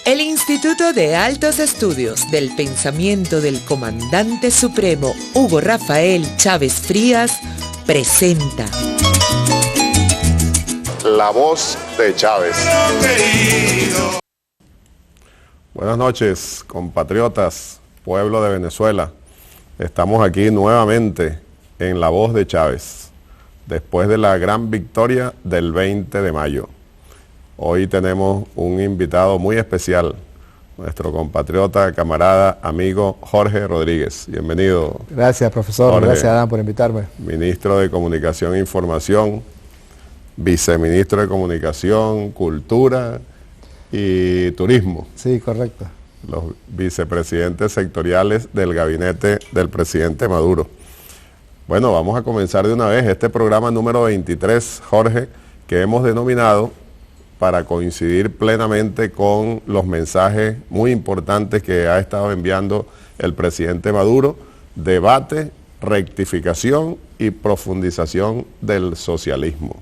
El Instituto de Altos Estudios del Pensamiento del Comandante Supremo Hugo Rafael Chávez Frías presenta La Voz de Chávez. Buenas noches, compatriotas, pueblo de Venezuela. Estamos aquí nuevamente en La Voz de Chávez, después de la gran victoria del 20 de mayo. Hoy tenemos un invitado muy especial, nuestro compatriota, camarada, amigo Jorge Rodríguez. Bienvenido. Gracias, profesor. Jorge, gracias, Adán, por invitarme. Ministro de Comunicación e Información, viceministro de Comunicación, Cultura y Turismo. Sí, correcto. Los vicepresidentes sectoriales del gabinete del presidente Maduro. Bueno, vamos a comenzar de una vez este programa número 23, Jorge, que hemos denominado para coincidir plenamente con los mensajes muy importantes que ha estado enviando el presidente Maduro: debate, rectificación y profundización del socialismo.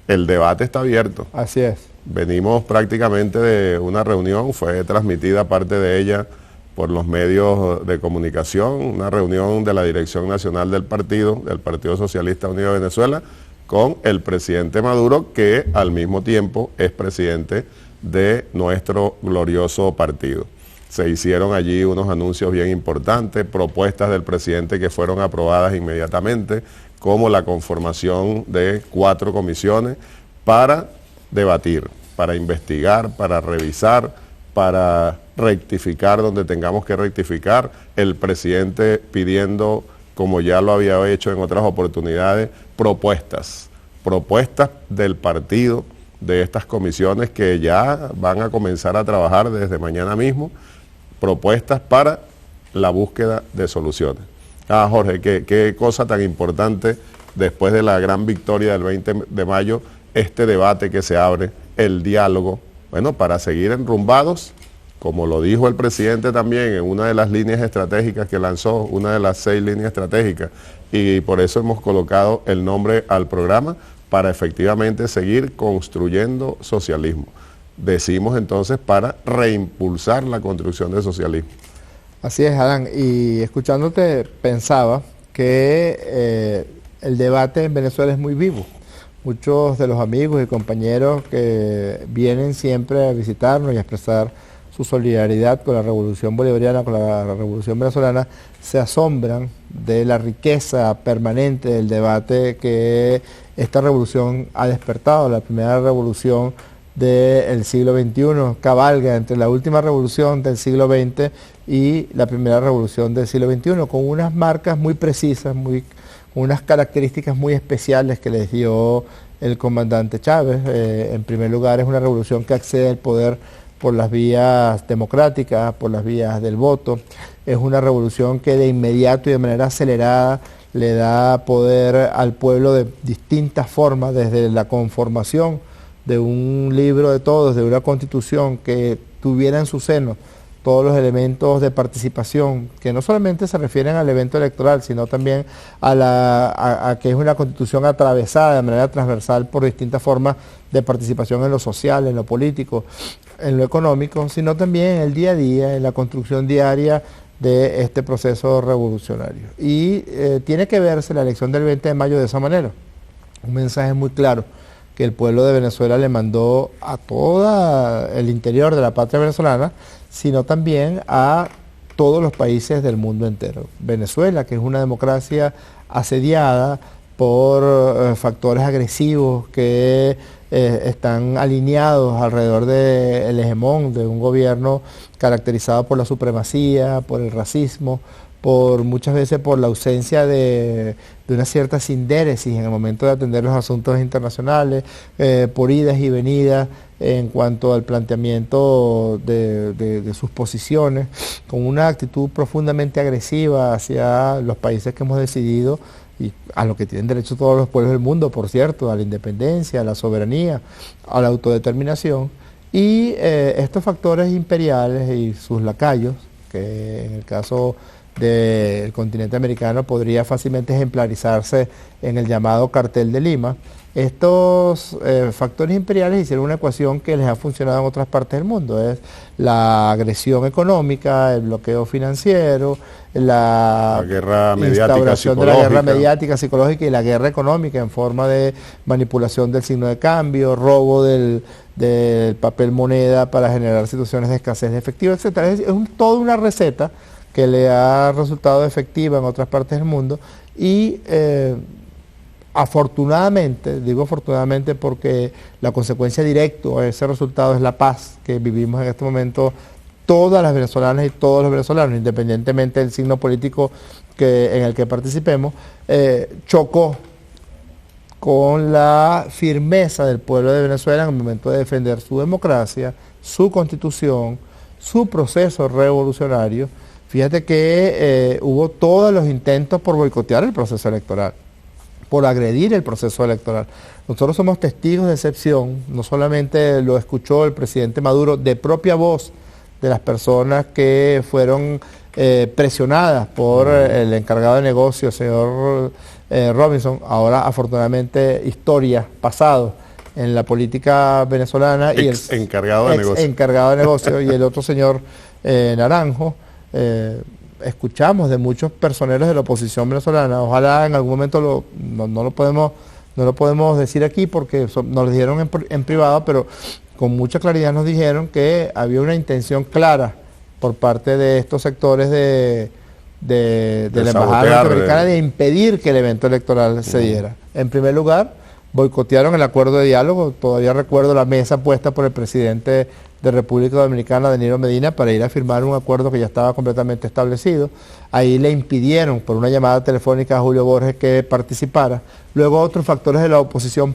El debate está abierto. Así es. Venimos prácticamente de una reunión, fue transmitida parte de ella por los medios de comunicación, una reunión de la Dirección Nacional del Partido Socialista Unido de Venezuela, con el presidente Maduro, que al mismo tiempo es presidente de nuestro glorioso partido. Se hicieron allí unos anuncios bien importantes, propuestas del presidente que fueron aprobadas inmediatamente, como la conformación de 4 comisiones para debatir, para investigar, para revisar, para rectificar donde tengamos que rectificar. El presidente pidiendo, como ya lo había hecho en otras oportunidades, propuestas del partido, de estas comisiones que ya van a comenzar a trabajar desde mañana mismo, propuestas para la búsqueda de soluciones. Jorge, qué cosa tan importante después de la gran victoria del 20 de mayo, este debate que se abre, el diálogo, bueno, para seguir enrumbados, como lo dijo el presidente también en una de las líneas estratégicas que lanzó, una de las 6 líneas estratégicas, y por eso hemos colocado el nombre al programa, para efectivamente seguir construyendo socialismo. Decimos entonces para reimpulsar la construcción del socialismo. Así es, Adán, y escuchándote pensaba que el debate en Venezuela es muy vivo. Muchos de los amigos y compañeros que vienen siempre a visitarnos y a expresar su solidaridad con la revolución bolivariana, con la revolución venezolana, se asombran de la riqueza permanente del debate que esta revolución ha despertado. La primera revolución del siglo XXI cabalga entre la última revolución del siglo XX y la primera revolución del siglo XXI, con unas marcas muy precisas, con unas características muy especiales que les dio el comandante Chávez. En primer lugar, es una revolución que accede al poder por las vías democráticas, por las vías del voto. Es una revolución que de inmediato y de manera acelerada le da poder al pueblo de distintas formas, desde la conformación de un libro de todos, de una constitución que tuviera en su seno todos los elementos de participación, que no solamente se refieren al evento electoral, sino también a que es una constitución atravesada de manera transversal por distintas formas de participación en lo social, en lo político, en lo económico, sino también en el día a día, en la construcción diaria de este proceso revolucionario. Y tiene que verse la elección del 20 de mayo de esa manera. Un mensaje muy claro que el pueblo de Venezuela le mandó a todo el interior de la patria venezolana, sino también a todos los países del mundo entero. Venezuela, que es una democracia asediada por factores agresivos que están alineados alrededor del hegemón de un gobierno caracterizado por la supremacía, por el racismo, muchas veces por la ausencia de una cierta sindéresis en el momento de atender los asuntos internacionales, por idas y venidas en cuanto al planteamiento de sus posiciones, con una actitud profundamente agresiva hacia los países que hemos decidido, y a lo que tienen derecho todos los pueblos del mundo, por cierto, a la independencia, a la soberanía, a la autodeterminación, y estos factores imperiales y sus lacayos, que en el caso del continente americano podría fácilmente ejemplarizarse en el llamado Cartel de Lima. Estos factores imperiales hicieron una ecuación que les ha funcionado en otras partes del mundo. Es la agresión económica, el bloqueo financiero, la guerra mediática, instauración de la guerra mediática, psicológica y la guerra económica en forma de manipulación del signo de cambio, robo del papel moneda para generar situaciones de escasez de efectivo, etc. Es toda una receta que le ha resultado efectiva en otras partes del mundo y afortunadamente, digo afortunadamente porque la consecuencia directa a ese resultado es la paz que vivimos en este momento todas las venezolanas y todos los venezolanos, independientemente del signo político en el que participemos, chocó con la firmeza del pueblo de Venezuela en el momento de defender su democracia, su constitución, su proceso revolucionario. Fíjate que hubo todos los intentos por boicotear el proceso electoral, por agredir el proceso electoral. Nosotros somos testigos de excepción, no solamente lo escuchó el presidente Maduro de propia voz de las personas que fueron presionadas por el encargado de negocios, señor Robinson, ahora afortunadamente historia, pasado en la política venezolana, y el encargado de negocios y el otro señor Naranjo. Escuchamos de muchos personeros de la oposición venezolana, ojalá en algún momento no lo podemos decir aquí porque nos lo dijeron en privado, pero con mucha claridad nos dijeron que había una intención clara por parte de estos sectores de la embajada norteamericana de impedir que el evento electoral se diera. En primer lugar, boicotearon el acuerdo de diálogo. Todavía recuerdo la mesa puesta por el presidente de República Dominicana, Danilo Medina, para ir a firmar un acuerdo que ya estaba completamente establecido. Ahí le impidieron por una llamada telefónica a Julio Borges que participara. Luego otros factores de la oposición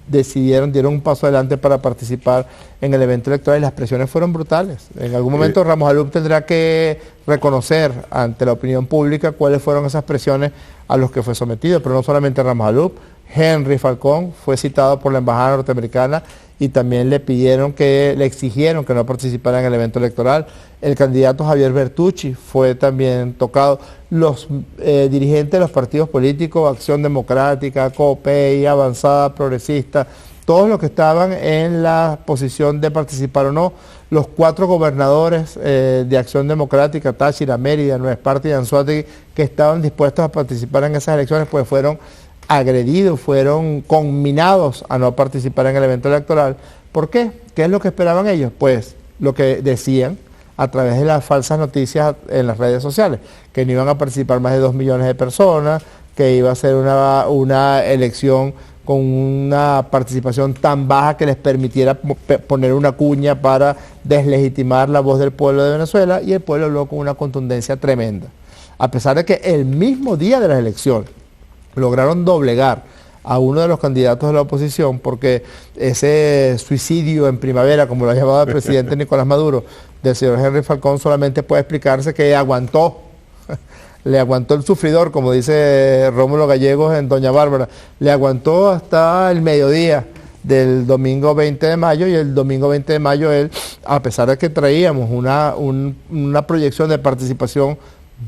dieron un paso adelante para participar en el evento electoral y las presiones fueron brutales. En algún momento Ramos Alup tendrá que reconocer ante la opinión pública cuáles fueron esas presiones a los que fue sometido, pero no solamente Ramos Alup, Henry Falcón fue citado por la embajada norteamericana y también le exigieron que no participara en el evento electoral. El candidato Javier Bertucci fue también tocado. Los dirigentes de los partidos políticos, Acción Democrática, COPEI, Avanzada, Progresista, todos los que estaban en la posición de participar o no, los 4 gobernadores de Acción Democrática, Táchira, Mérida, Nueva Esparta y Anzoátegui, que estaban dispuestos a participar en esas elecciones, pues fueron agredidos, fueron conminados a no participar en el evento electoral. ¿Por qué? ¿Qué es lo que esperaban ellos? Pues lo que decían a través de las falsas noticias en las redes sociales, que no iban a participar más de 2 millones de personas, que iba a ser una elección con una participación tan baja que les permitiera poner una cuña para deslegitimar la voz del pueblo de Venezuela, y el pueblo habló con una contundencia tremenda. A pesar de que el mismo día de las elecciones lograron doblegar a uno de los candidatos de la oposición, porque ese suicidio en primavera, como lo ha llamado el presidente Nicolás Maduro, del señor Henry Falcón, solamente puede explicarse que aguantó, le aguantó el sufridor, como dice Rómulo Gallegos en Doña Bárbara, le aguantó hasta el mediodía del domingo 20 de mayo, y el domingo 20 de mayo él, a pesar de que traíamos una proyección de participación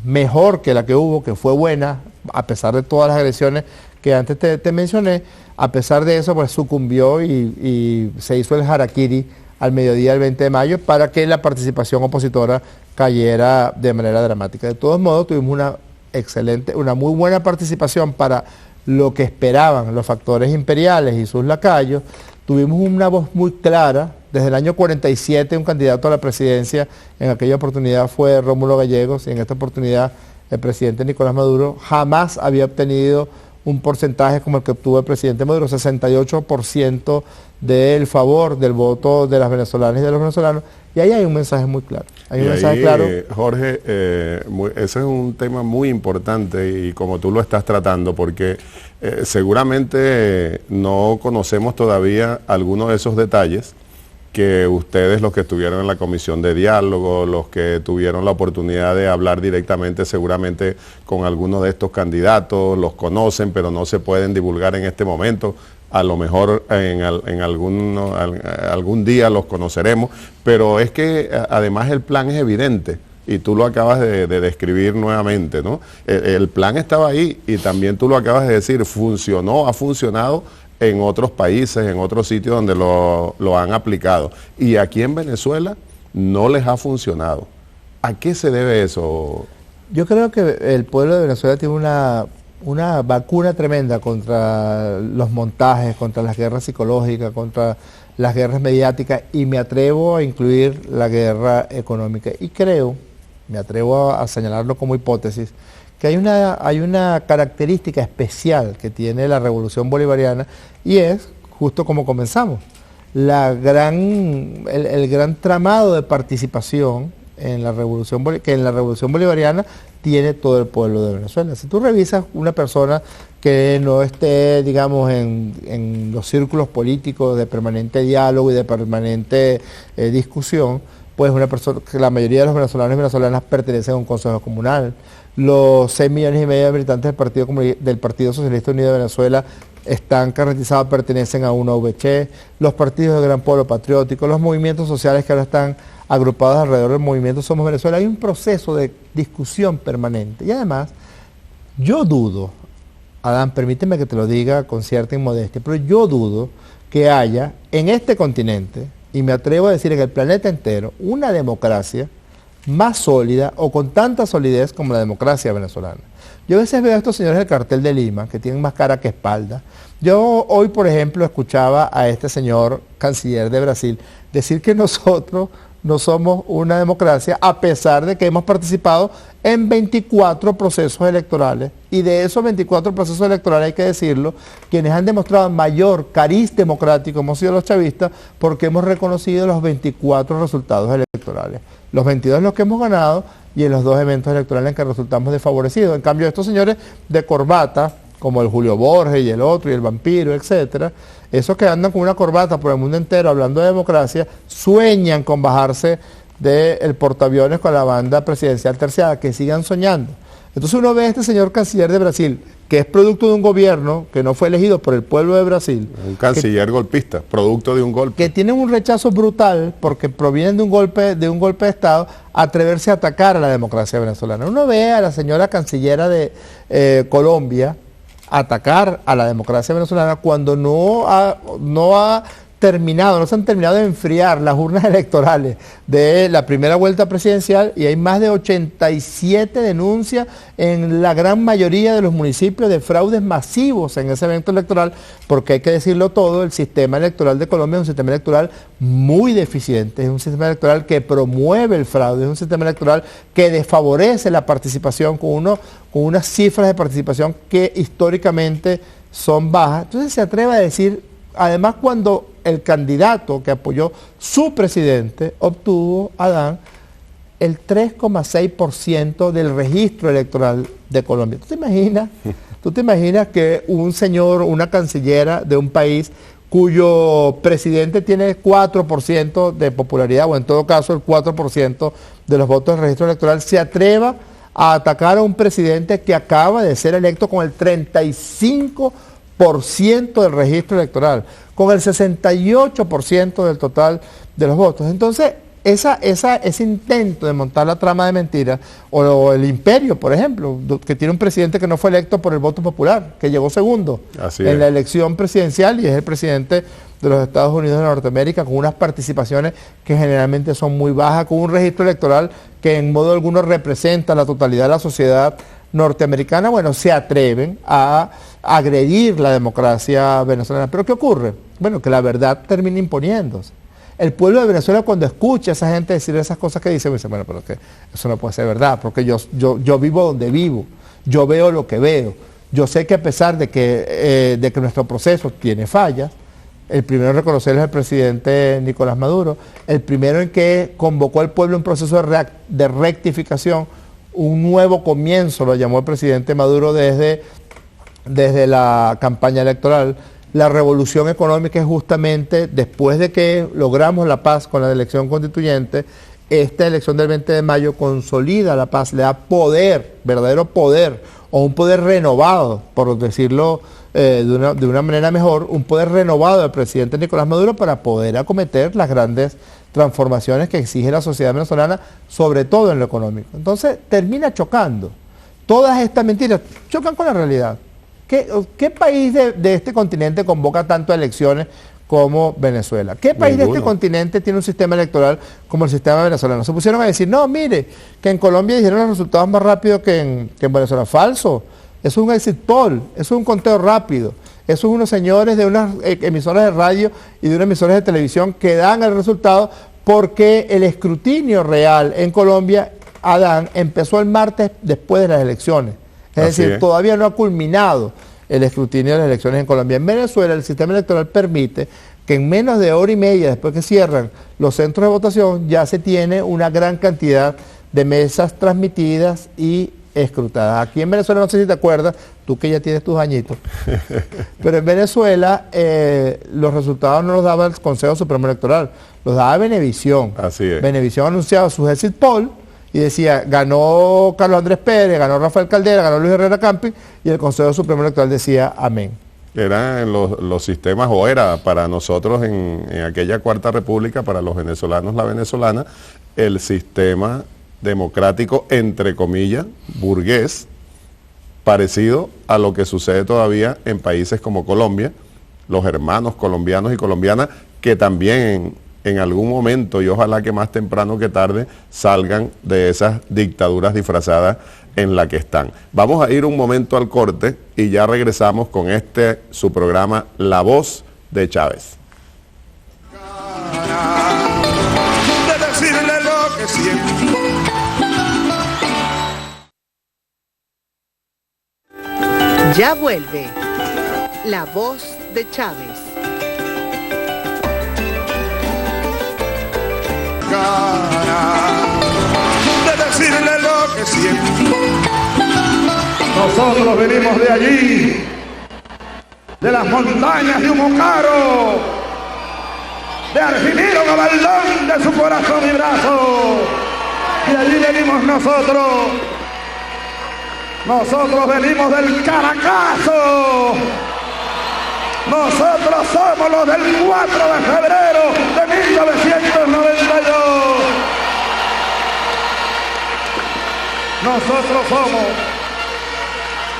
mejor que la que hubo, que fue buena, a pesar de todas las agresiones que antes te mencioné, a pesar de eso pues sucumbió y se hizo el harakiri al mediodía del 20 de mayo para que la participación opositora cayera de manera dramática. De todos modos, tuvimos una muy buena participación para lo que esperaban los factores imperiales y sus lacayos. Tuvimos una voz muy clara. Desde el año 47 un candidato a la presidencia, en aquella oportunidad fue Rómulo Gallegos, y en esta oportunidad el presidente Nicolás Maduro jamás había obtenido un porcentaje como el que obtuvo el presidente Maduro, 68% del favor del voto de las venezolanas y de los venezolanos, y ahí hay un mensaje muy claro. Hay un mensaje claro. Jorge, ese es un tema muy importante y como tú lo estás tratando, porque seguramente no conocemos todavía algunos de esos detalles que ustedes, los que estuvieron en la comisión de diálogo, los que tuvieron la oportunidad de hablar directamente seguramente con algunos de estos candidatos, los conocen, pero no se pueden divulgar en este momento. A lo mejor en algún día los conoceremos, pero es que además el plan es evidente. y tú lo acabas de describir nuevamente, ¿no? El plan estaba ahí y también tú lo acabas de decir, funcionó, ha funcionado en otros países, en otros sitios donde lo han aplicado. Y aquí en Venezuela no les ha funcionado. ¿A qué se debe eso? Yo creo que el pueblo de Venezuela tiene una vacuna tremenda contra los montajes, contra las guerras psicológicas, contra las guerras mediáticas, y me atrevo a incluir la guerra económica. Y creo, me atrevo a señalarlo como hipótesis, que hay una característica especial que tiene la revolución bolivariana, y es, justo como comenzamos, el gran tramado de participación en la revolución bolivariana tiene todo el pueblo de Venezuela. Si tú revisas una persona que no esté, digamos, en los círculos políticos de permanente diálogo y de permanente discusión, pues una persona que la mayoría de los venezolanos y venezolanas pertenecen a un consejo comunal. Los 6,5 millones de habitantes del Partido Socialista Unido de Venezuela están caracterizados, pertenecen a una OVC, los partidos del Gran Pueblo Patriótico, los movimientos sociales que ahora están agrupados alrededor del movimiento Somos Venezuela. Hay un proceso de discusión permanente. Y además, yo dudo, Adán, permíteme que te lo diga con cierta inmodestia, pero yo dudo que haya en este continente, y me atrevo a decir en el planeta entero, una democracia más sólida o con tanta solidez como la democracia venezolana. Yo a veces veo a estos señores del cartel de Lima, que tienen más cara que espalda. Yo hoy, por ejemplo, escuchaba a este señor canciller de Brasil decir que nosotros no somos una democracia, a pesar de que hemos participado en 24 procesos electorales, y de esos 24 procesos electorales, hay que decirlo, quienes han demostrado mayor cariz democrático hemos sido los chavistas, porque hemos reconocido los 24 resultados electorales, los 22 los que hemos ganado y en los 2 eventos electorales en que resultamos desfavorecidos. En cambio, estos señores de corbata, como el Julio Borges y el otro y el vampiro, etcétera, esos que andan con una corbata por el mundo entero hablando de democracia, sueñan con bajarse del portaaviones con la banda presidencial terciada, que sigan soñando. Entonces uno ve a este señor canciller de Brasil, que es producto de un gobierno que no fue elegido por el pueblo de Brasil. Un canciller golpista, producto de un golpe. Que tienen un rechazo brutal porque provienen de un golpe de Estado, atreverse a atacar a la democracia venezolana. Uno ve a la señora cancillera de Colombia atacar a la democracia venezolana cuando no se han terminado de enfriar las urnas electorales de la primera vuelta presidencial, y hay más de 87 denuncias en la gran mayoría de los municipios de fraudes masivos en ese evento electoral, porque hay que decirlo todo, el sistema electoral de Colombia es un sistema electoral muy deficiente, es un sistema electoral que promueve el fraude, es un sistema electoral que desfavorece la participación con unas cifras de participación que históricamente son bajas. Entonces se atreve a decir, además, cuando el candidato que apoyó su presidente obtuvo, Adán, el 3,6% del registro electoral de Colombia. ¿Tú te imaginas que un señor, una cancillera de un país cuyo presidente tiene 4% de popularidad, o en todo caso el 4% de los votos del registro electoral, se atreva a atacar a un presidente que acaba de ser electo con el 35% del registro electoral, con el 68% del total de los votos? Entonces, ese intento de montar la trama de mentiras, o el imperio, por ejemplo, que tiene un presidente que no fue electo por el voto popular, que llegó segundo en la elección presidencial y es el presidente de los Estados Unidos de Norteamérica, con unas participaciones que generalmente son muy bajas, con un registro electoral que en modo alguno representa la totalidad de la sociedad norteamericana. Bueno, se atreven a agredir la democracia venezolana. ¿Pero qué ocurre? Bueno, que la verdad termina imponiéndose. El pueblo de Venezuela, cuando escucha a esa gente decir esas cosas que dice, dice, bueno, pero que eso no puede ser verdad, porque yo vivo donde vivo, yo veo lo que veo, yo sé que a pesar de que nuestro proceso tiene fallas, el primero en reconocerlo es el presidente Nicolás Maduro, el primero en que convocó al pueblo a un proceso de rectificación, un nuevo comienzo, lo llamó el presidente Maduro desde la campaña electoral. La revolución económica es justamente después de que logramos la paz con la elección constituyente. Esta elección del 20 de mayo consolida la paz, le da poder, verdadero poder, o un poder renovado, por decirlo de una manera mejor, un poder renovado al presidente Nicolás Maduro para poder acometer las grandes transformaciones que exige la sociedad venezolana, sobre todo en lo económico. Entonces termina chocando. Todas estas mentiras chocan con la realidad. ¿Qué país de este continente convoca tanto a elecciones como Venezuela? ¿Qué país de este continente tiene un sistema electoral como el sistema venezolano? Se pusieron a decir, no, mire, que en Colombia dijeron los resultados más rápido que en Venezuela. Falso. Eso es un exit poll, eso es un conteo rápido. Esos unos señores de unas emisoras de radio y de unas emisoras de televisión que dan el resultado porque el escrutinio real en Colombia, Adán, empezó el martes después de las elecciones. Es decir, todavía no ha culminado el escrutinio de las elecciones en Colombia. En Venezuela el sistema electoral permite que en menos de hora y media después que cierran los centros de votación ya se tiene una gran cantidad de mesas transmitidas y escrutadas. Aquí en Venezuela, no sé si te acuerdas, tú que ya tienes tus añitos, pero en Venezuela los resultados no los daba el Consejo Supremo Electoral, los daba Venevisión. Así es. Venevisión anunciaba sus exit poll y decía, ganó Carlos Andrés Pérez, ganó Rafael Caldera, ganó Luis Herrera Camping, y el Consejo Supremo Electoral decía amén. Eran los sistemas, o era para nosotros en aquella Cuarta República, para los venezolanos, la venezolana, el sistema democrático, entre comillas, burgués, parecido a lo que sucede todavía en países como Colombia, los hermanos colombianos y colombianas, que también en algún momento, y ojalá que más temprano que tarde, salgan de esas dictaduras disfrazadas en la que están. Vamos a ir un momento al corte y ya regresamos con su programa La Voz de Chávez. De decirle lo que siento. Ya vuelve La Voz de Chávez. De decirle lo que siento. Nosotros venimos de allí, de las montañas de Humocaro, de Argimiro Gabaldón, de su corazón y brazo. De allí venimos nosotros. Nosotros venimos del Caracazo. Nosotros somos los del 4 de febrero de 1992. Nosotros somos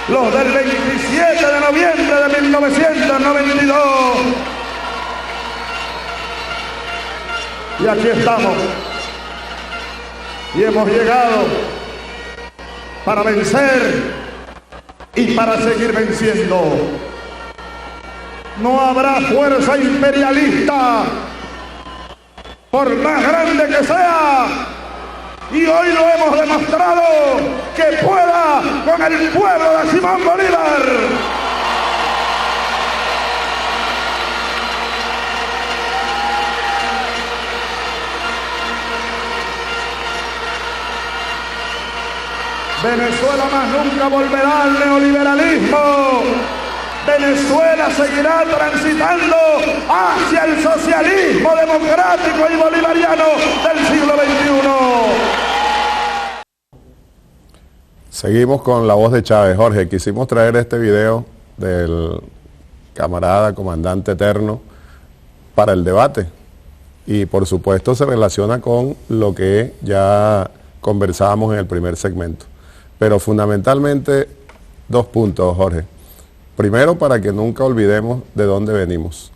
los del 27 de noviembre de 1992. Y aquí estamos. Y hemos llegado para vencer y para seguir venciendo. No habrá fuerza imperialista, por más grande que sea, y hoy lo hemos demostrado, que pueda con el pueblo de Simón Bolívar. Venezuela más nunca volverá al neoliberalismo. Venezuela seguirá transitando hacia el socialismo democrático y bolivariano del siglo XXI. Seguimos con La Voz de Chávez. Jorge, quisimos traer este video del camarada comandante eterno para el debate. Y por supuesto se relaciona con lo que ya conversábamos en el primer segmento. Pero fundamentalmente 2 puntos, Jorge. Primero, para que nunca olvidemos de dónde venimos.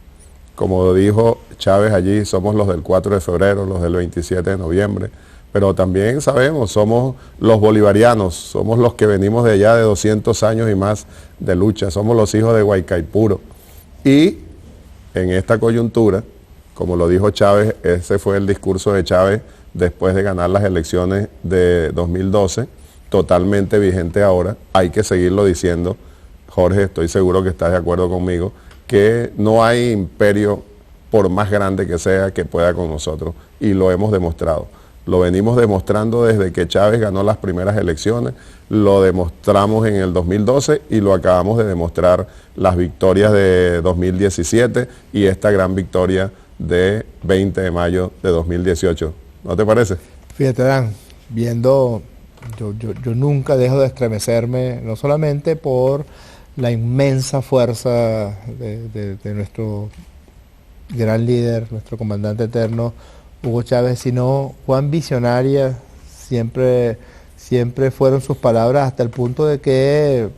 Como dijo Chávez allí, somos los del 4 de febrero, los del 27 de noviembre, pero también sabemos, somos los bolivarianos, somos los que venimos de allá de 200 años y más de lucha, somos los hijos de Guaycaipuro. Y en esta coyuntura, como lo dijo Chávez, ese fue el discurso de Chávez después de ganar las elecciones de 2012, totalmente vigente ahora, hay que seguirlo diciendo. Jorge, estoy seguro que estás de acuerdo conmigo, que no hay imperio, por más grande que sea, que pueda con nosotros, y lo hemos demostrado. Lo venimos demostrando desde que Chávez ganó las primeras elecciones, lo demostramos en el 2012 y lo acabamos de demostrar las victorias de 2017 y esta gran victoria de 20 de mayo de 2018. ¿No te parece? Fíjate, Dan, viendo, yo nunca dejo de estremecerme, no solamente por la inmensa fuerza de nuestro gran líder, nuestro comandante eterno, Hugo Chávez, sino cuán visionarias siempre fueron sus palabras, hasta el punto de que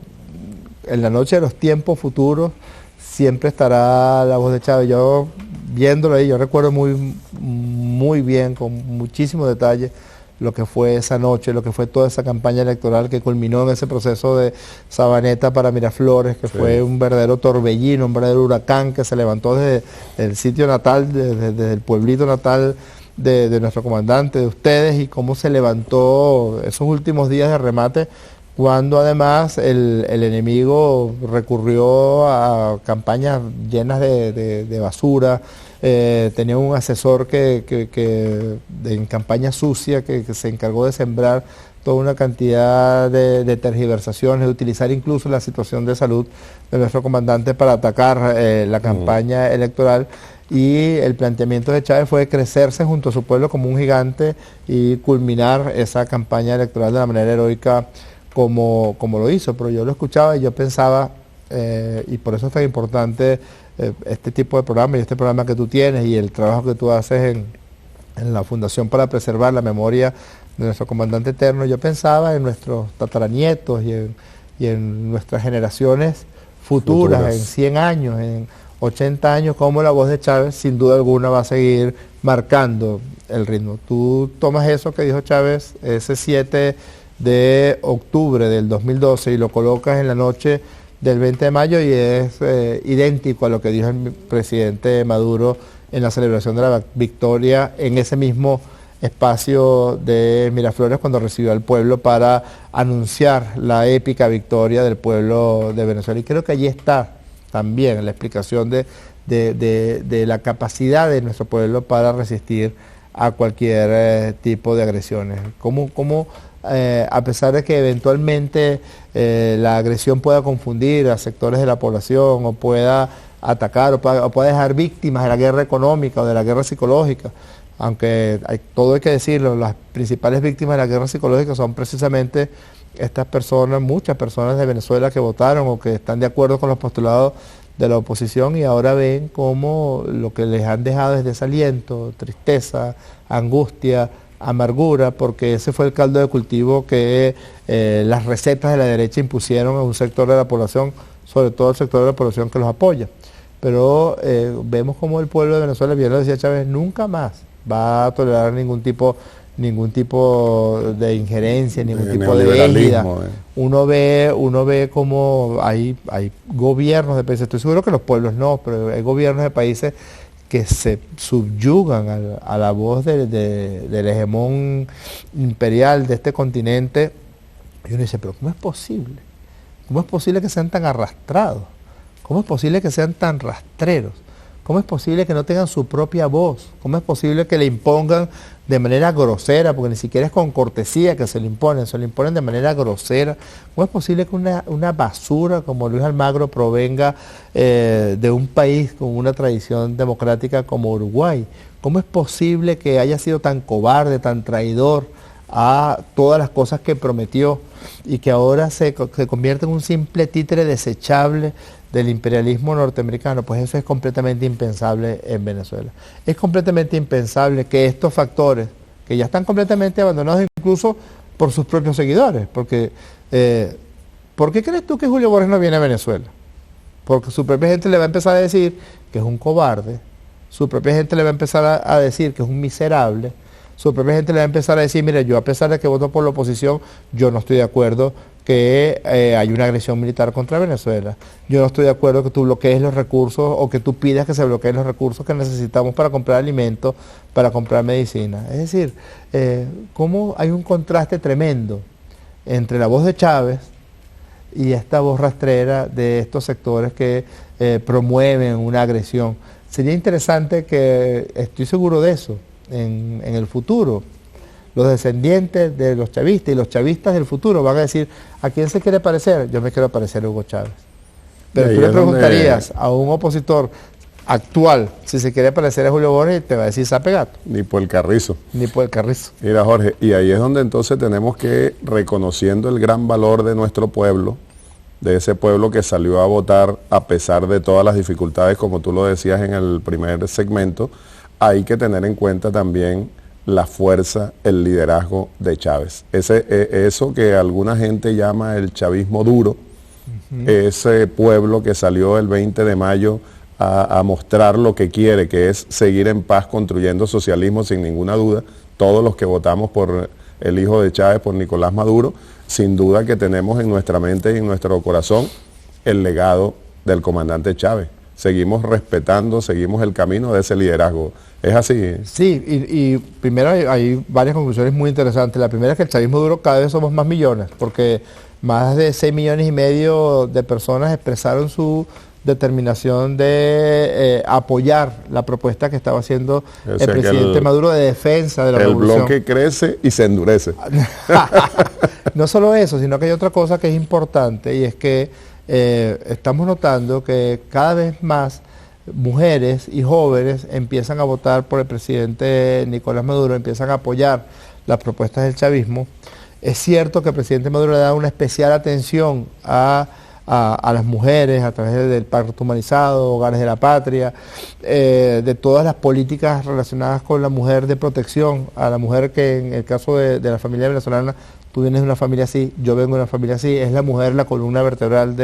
en la noche de los tiempos futuros siempre estará la voz de Chávez. Yo viéndolo ahí, yo recuerdo muy bien, con muchísimo detalle, lo que fue esa noche, lo que fue toda esa campaña electoral que culminó en ese proceso de Sabaneta para Miraflores, que fue un verdadero torbellino, un verdadero huracán que se levantó desde el sitio natal, desde el pueblito natal de nuestro comandante, de ustedes, y cómo se levantó esos últimos días de remate, cuando además el enemigo recurrió a campañas llenas de basura. Tenía un asesor en campaña sucia que se encargó de sembrar toda una cantidad de tergiversaciones, de utilizar incluso la situación de salud de nuestro comandante para atacar la campaña electoral. Y el planteamiento de Chávez fue crecerse junto a su pueblo como un gigante y culminar esa campaña electoral de la manera heroica como lo hizo. Pero yo lo escuchaba y yo pensaba, y por eso es tan importante este tipo de programa y este programa que tú tienes y el trabajo que tú haces en la Fundación para Preservar la Memoria de nuestro comandante eterno. Yo pensaba en nuestros tataranietos y en nuestras generaciones futuras, en 100 años, en 80 años, cómo la voz de Chávez sin duda alguna va a seguir marcando el ritmo. Tú tomas eso que dijo Chávez ese 7 de octubre del 2012 y lo colocas en la noche del 20 de mayo y es idéntico a lo que dijo el presidente Maduro en la celebración de la victoria en ese mismo espacio de Miraflores, cuando recibió al pueblo para anunciar la épica victoria del pueblo de Venezuela. Y creo que allí está también la explicación de la capacidad de nuestro pueblo para resistir a cualquier tipo de agresiones. Cómo a pesar de que eventualmente la agresión pueda confundir a sectores de la población o pueda atacar o pueda dejar víctimas de la guerra económica o de la guerra psicológica, aunque todo hay que decirlo, las principales víctimas de la guerra psicológica son precisamente estas personas, muchas personas de Venezuela que votaron o que están de acuerdo con los postulados de la oposición y ahora ven cómo lo que les han dejado es desaliento, tristeza, angustia, amargura, porque ese fue el caldo de cultivo que las recetas de la derecha impusieron a un sector de la población, sobre todo el sector de la población que los apoya. Pero vemos como el pueblo de Venezuela, bien lo decía Chávez, nunca más va a tolerar ningún tipo de injerencia, ningún tipo de égida. Uno ve como hay gobiernos de países, estoy seguro que los pueblos no, pero hay gobiernos de países que se subyugan a la voz del hegemón imperial de este continente, y uno dice, pero ¿cómo es posible? ¿Cómo es posible que sean tan arrastrados? ¿Cómo es posible que sean tan rastreros? ¿Cómo es posible que no tengan su propia voz? ¿Cómo es posible que le impongan de manera grosera, porque ni siquiera es con cortesía que se le imponen de manera grosera? ¿Cómo es posible que una basura como Luis Almagro provenga de un país con una tradición democrática como Uruguay? ¿Cómo es posible que haya sido tan cobarde, tan traidor a todas las cosas que prometió y que ahora se convierte en un simple títere desechable del imperialismo norteamericano? Pues eso es completamente impensable en Venezuela. Es completamente impensable que estos factores, que ya están completamente abandonados incluso por sus propios seguidores, porque ¿por qué crees tú que Julio Borges no viene a Venezuela? Porque su propia gente le va a empezar a decir que es un cobarde, su propia gente le va a empezar a decir que es un miserable, su propia gente le va a empezar a decir, mire, yo a pesar de que voto por la oposición, yo no estoy de acuerdo que hay una agresión militar contra Venezuela. Yo no estoy de acuerdo que tú bloquees los recursos o que tú pidas que se bloqueen los recursos que necesitamos para comprar alimentos, para comprar medicina. Es decir, cómo hay un contraste tremendo entre la voz de Chávez y esta voz rastrera de estos sectores que promueven una agresión. Sería interesante que, estoy seguro de eso, en el futuro, los descendientes de los chavistas y los chavistas del futuro van a decir, ¿a quién se quiere parecer? Yo me quiero parecer a Hugo Chávez. Pero tú le preguntarías a un opositor actual si se quiere parecer a Julio Borges y te va a decir sape gato. Ni por el carrizo. Ni por el carrizo. Mira, Jorge, y ahí es donde entonces tenemos que, reconociendo el gran valor de nuestro pueblo, de ese pueblo que salió a votar a pesar de todas las dificultades, como tú lo decías en el primer segmento, hay que tener en cuenta también la fuerza, el liderazgo de Chávez. Eso que alguna gente llama el chavismo duro, ese pueblo que salió el 20 de mayo a mostrar lo que quiere, que es seguir en paz construyendo socialismo sin ninguna duda. Todos los que votamos por el hijo de Chávez, por Nicolás Maduro, sin duda que tenemos en nuestra mente y en nuestro corazón el legado del comandante Chávez. Seguimos respetando, seguimos el camino de ese liderazgo. ¿Es así? Sí, y primero hay varias conclusiones muy interesantes. La primera es que el chavismo duro cada vez somos más millones, porque más de 6,5 millones de personas expresaron su determinación de apoyar la propuesta que estaba haciendo el presidente Maduro de defensa de la revolución. El bloque crece y se endurece. No solo eso, sino que hay otra cosa que es importante, y es que estamos notando que cada vez más mujeres y jóvenes empiezan a votar por el presidente Nicolás Maduro, empiezan a apoyar las propuestas del chavismo. Es cierto que el presidente Maduro le da una especial atención a las mujeres a través del Pacto Humanizado, Hogares de la Patria, de todas las políticas relacionadas con la mujer, de protección a la mujer, que en el caso de la familia venezolana, tú vienes de una familia así, yo vengo de una familia así, es la mujer la columna vertebral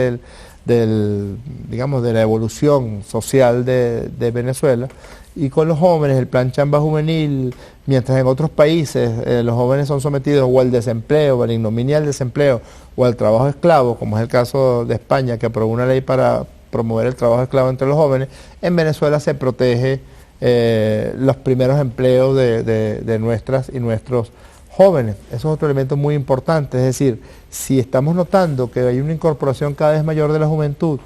digamos, de la evolución social de Venezuela. Y con los jóvenes, el plan Chamba Juvenil, mientras en otros países los jóvenes son sometidos o al desempleo, o a la ignominia del desempleo, o al trabajo esclavo, como es el caso de España, que aprobó una ley para promover el trabajo esclavo entre los jóvenes, en Venezuela se protege los primeros empleos de nuestras y nuestros jóvenes. Eso es otro elemento muy importante, es decir, si estamos notando que hay una incorporación cada vez mayor de la juventud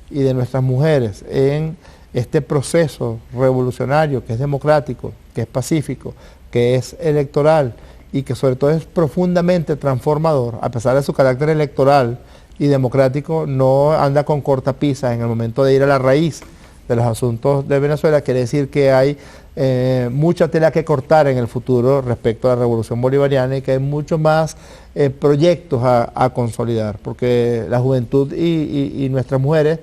y de nuestras mujeres en este proceso revolucionario, que es democrático, que es pacífico, que es electoral y que sobre todo es profundamente transformador, a pesar de su carácter electoral y democrático, no anda con cortapisas en el momento de ir a la raíz de los asuntos de Venezuela. Quiere decir que hay mucha tela que cortar en el futuro respecto a la revolución bolivariana, y que hay muchos más proyectos a consolidar, porque la juventud y nuestras mujeres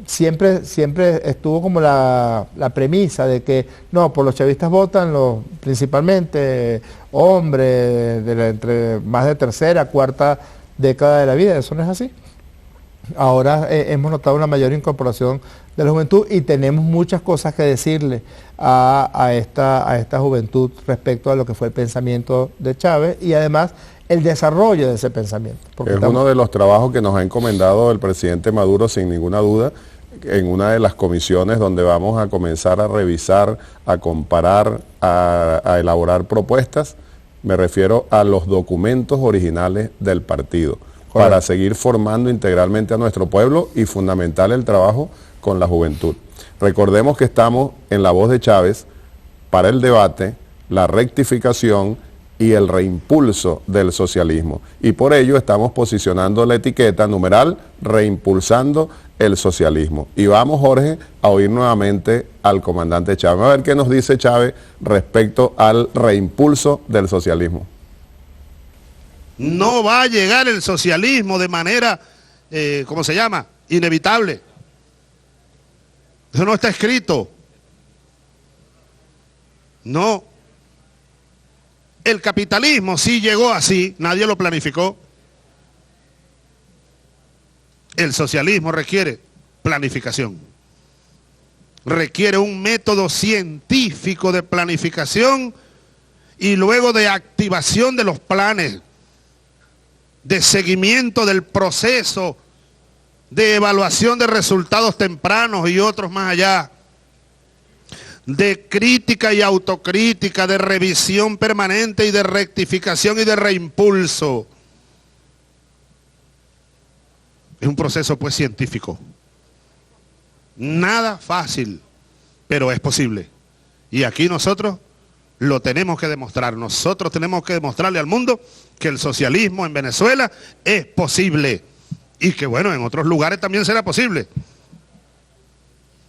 siempre estuvo como la premisa de que no, por los chavistas votan principalmente hombres entre más de tercera, cuarta década de la vida. Eso no es así. Ahora hemos notado una mayor incorporación de la juventud y tenemos muchas cosas que decirle a esta juventud respecto a lo que fue el pensamiento de Chávez y además el desarrollo de ese pensamiento. Es uno de los trabajos que nos ha encomendado el presidente Maduro, sin ninguna duda, en una de las comisiones donde vamos a comenzar a revisar, a comparar, a elaborar propuestas. Me refiero a los documentos originales del partido, para seguir formando integralmente a nuestro pueblo y fundamental el trabajo con la juventud. Recordemos que estamos en la voz de Chávez para el debate, la rectificación y el reimpulso del socialismo. Y por ello estamos posicionando la etiqueta numeral reimpulsando el socialismo. Y vamos, Jorge, a oír nuevamente al comandante Chávez. A ver qué nos dice Chávez respecto al reimpulso del socialismo. No va a llegar el socialismo de manera, ¿cómo se llama? Inevitable. Eso no está escrito. No. El capitalismo sí llegó así, nadie lo planificó. El socialismo requiere planificación. Requiere un método científico de planificación y luego de activación de los planes, de seguimiento del proceso, de evaluación de resultados tempranos y otros más allá, de crítica y autocrítica, de revisión permanente y de rectificación y de reimpulso. Es un proceso pues científico. Nada fácil, pero es posible. Y aquí nosotros lo tenemos que demostrar. Nosotros tenemos que demostrarle al mundo que el socialismo en Venezuela es posible. Y que bueno, en otros lugares también será posible.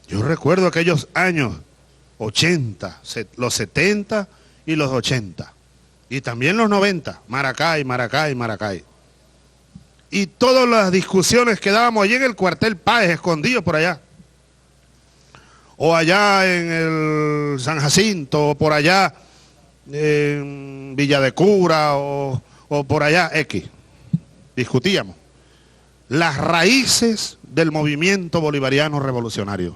Yo recuerdo aquellos años 80, los 70 y los 80. Y también los 90, Maracay, Maracay, Maracay. Y todas las discusiones que dábamos allí en el cuartel Páez, escondidos por allá. o allá en el San Jacinto, o por allá en Villa de Cura, o por allá X. Discutíamos las raíces del movimiento bolivariano revolucionario.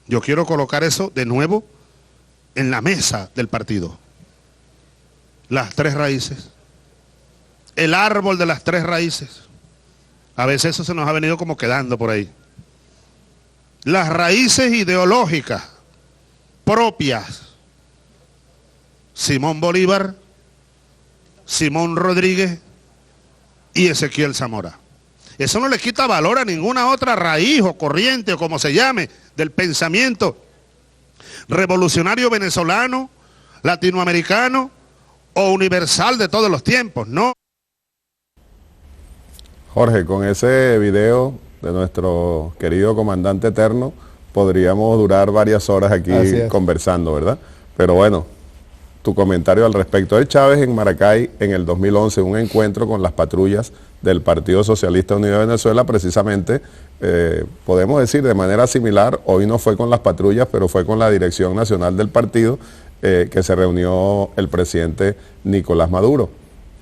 Yo quiero colocar eso de nuevo en la mesa del partido. Las tres raíces. El árbol de las tres raíces. A veces eso se nos ha venido como quedando por ahí. Las raíces ideológicas propias. Simón Bolívar, Simón Rodríguez y Ezequiel Zamora. Eso no le quita valor a ninguna otra raíz o corriente o como se llame del pensamiento revolucionario venezolano, latinoamericano o universal de todos los tiempos, ¿no? Jorge, con ese video de nuestro querido comandante eterno podríamos durar varias horas aquí conversando, ¿verdad? Pero bueno, tu comentario al respecto de Chávez en Maracay en el 2011, un encuentro con las patrullas del Partido Socialista Unido de Venezuela, precisamente, podemos decir de manera similar, hoy no fue con las patrullas, pero fue con la dirección nacional del partido, que se reunió el presidente Nicolás Maduro.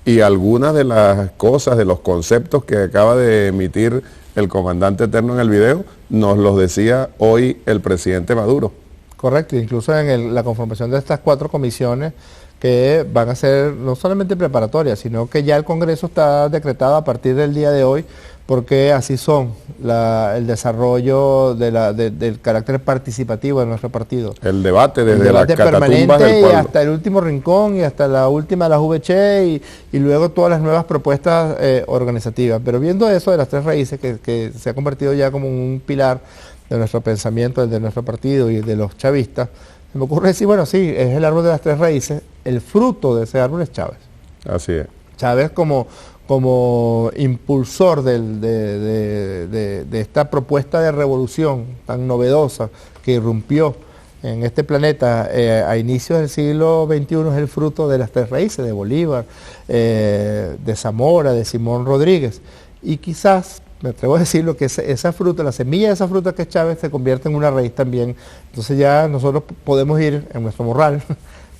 Y algunas de las cosas, de los conceptos que acaba de emitir el comandante eterno en el video, nos los decía hoy el presidente Maduro. Correcto, incluso en la conformación de estas 4 comisiones que van a ser no solamente preparatorias, sino que ya el Congreso está decretado a partir del día de hoy, porque así son el desarrollo del carácter participativo de nuestro partido. El debate desde el debate las catatumbas permanente del pueblo. y hasta el último rincón y hasta la última de las VC y luego todas las nuevas propuestas organizativas. Pero viendo eso de las tres raíces que se ha convertido ya como un pilar de nuestro pensamiento, el de nuestro partido y de los chavistas, se me ocurre decir, bueno, sí, es el árbol de las tres raíces, el fruto de ese árbol es Chávez. Así es. Chávez como impulsor de esta propuesta de revolución tan novedosa que irrumpió en este planeta a inicios del siglo XXI, es el fruto de las tres raíces, de Bolívar, de Zamora, de Simón Rodríguez. Y quizás, me atrevo a decirlo, que esa fruta, la semilla de esa fruta que es Chávez, se convierte en una raíz también. Entonces ya nosotros podemos ir en nuestro morral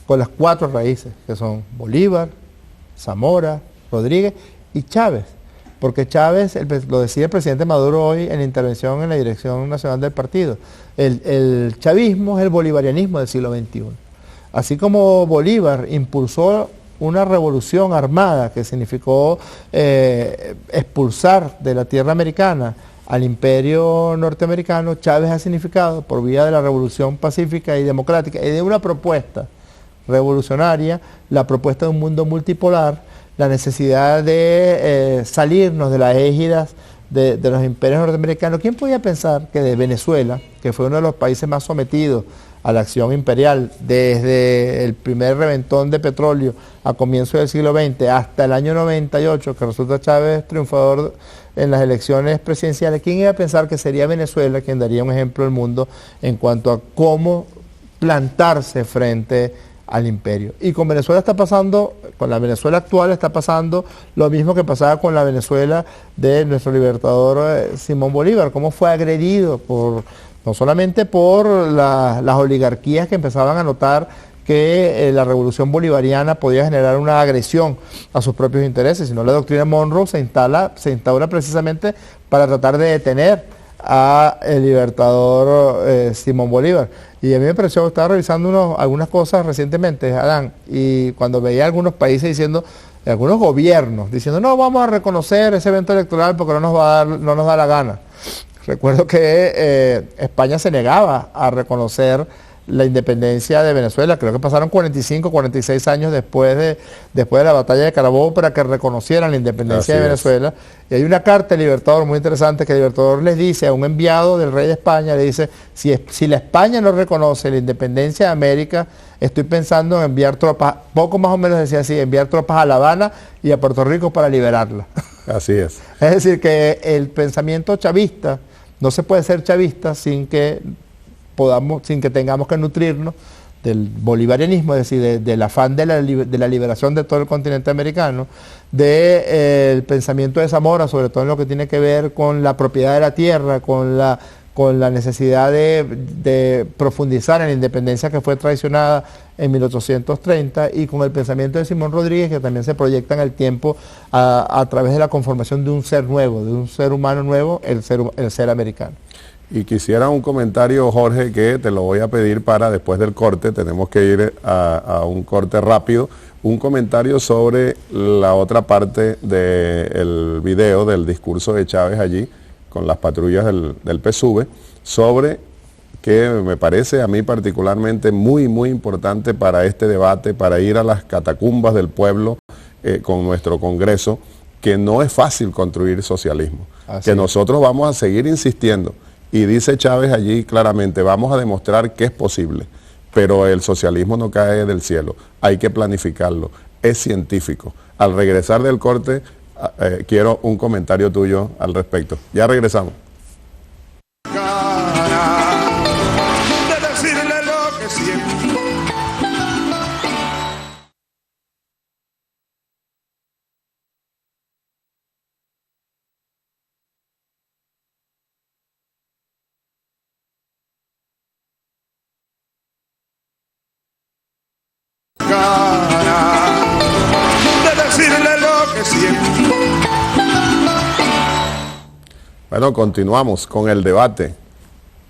con las 4 raíces, que son Bolívar, Zamora, Rodríguez y Chávez. Porque Chávez, lo decía el presidente Maduro hoy en la intervención en la dirección nacional del partido, el chavismo es el bolivarianismo del siglo XXI. Así como Bolívar impulsó una revolución armada que significó expulsar de la tierra americana al imperio norteamericano, Chávez ha significado, por vía de la revolución pacífica y democrática y de una propuesta revolucionaria, la propuesta de un mundo multipolar, la necesidad de salirnos de las égidas de los imperios norteamericanos. ¿Quién podía pensar que de Venezuela, que fue uno de los países más sometidos a la acción imperial desde el primer reventón de petróleo a comienzos del siglo XX hasta el año 98, que resulta Chávez triunfador en las elecciones presidenciales, quién iba a pensar que sería Venezuela quien daría un ejemplo al mundo en cuanto a cómo plantarse frente al imperio? Y con Venezuela está pasando, con la Venezuela actual está pasando lo mismo que pasaba con la Venezuela de nuestro libertador Simón Bolívar, cómo fue agredido no solamente por las oligarquías que empezaban a notar que la revolución bolivariana podía generar una agresión a sus propios intereses, sino la doctrina Monroe se instaura precisamente para tratar de detener a el libertador Simón Bolívar. Y a mí me pareció, estaba revisando algunas cosas recientemente, Adán, y cuando veía algunos países diciendo, algunos gobiernos diciendo, no vamos a reconocer ese evento electoral porque no nos da la gana. Recuerdo que España se negaba a reconocer la independencia de Venezuela. Creo que pasaron 45, 46 años después de la batalla de Carabobo para que reconocieran la independencia de Venezuela. Y hay una carta del Libertador muy interesante que el Libertador les dice a un enviado del rey de España, le dice, si la España no reconoce la independencia de América, estoy pensando en enviar tropas, poco más o menos decía así, enviar tropas a La Habana y a Puerto Rico para liberarla. Así es. Es decir, que el pensamiento chavista, no se puede ser chavista sin que tengamos que nutrirnos del bolivarianismo, es decir, del afán de la liberación de todo el continente americano, del pensamiento de Zamora, sobre todo en lo que tiene que ver con la propiedad de la tierra, con con la necesidad de profundizar en la independencia que fue traicionada en 1830 y con el pensamiento de Simón Rodríguez, que también se proyecta en el tiempo a través de la conformación de un ser nuevo, de un ser humano nuevo, el ser americano. Y quisiera un comentario, Jorge, que te lo voy a pedir para después del corte, tenemos que ir a un corte rápido, un comentario sobre la otra parte del video del discurso de Chávez allí, con las patrullas del PSUV, sobre que me parece a mí particularmente muy, muy importante para este debate, para ir a las catacumbas del pueblo con nuestro Congreso, que no es fácil construir socialismo, que nosotros vamos a seguir insistiendo. Y dice Chávez allí claramente, vamos a demostrar que es posible, pero el socialismo no cae del cielo, hay que planificarlo, es científico. Al regresar del corte, quiero un comentario tuyo al respecto. Ya regresamos. De decirle lo que siento. De decirle lo que siento. Bueno, continuamos con el debate,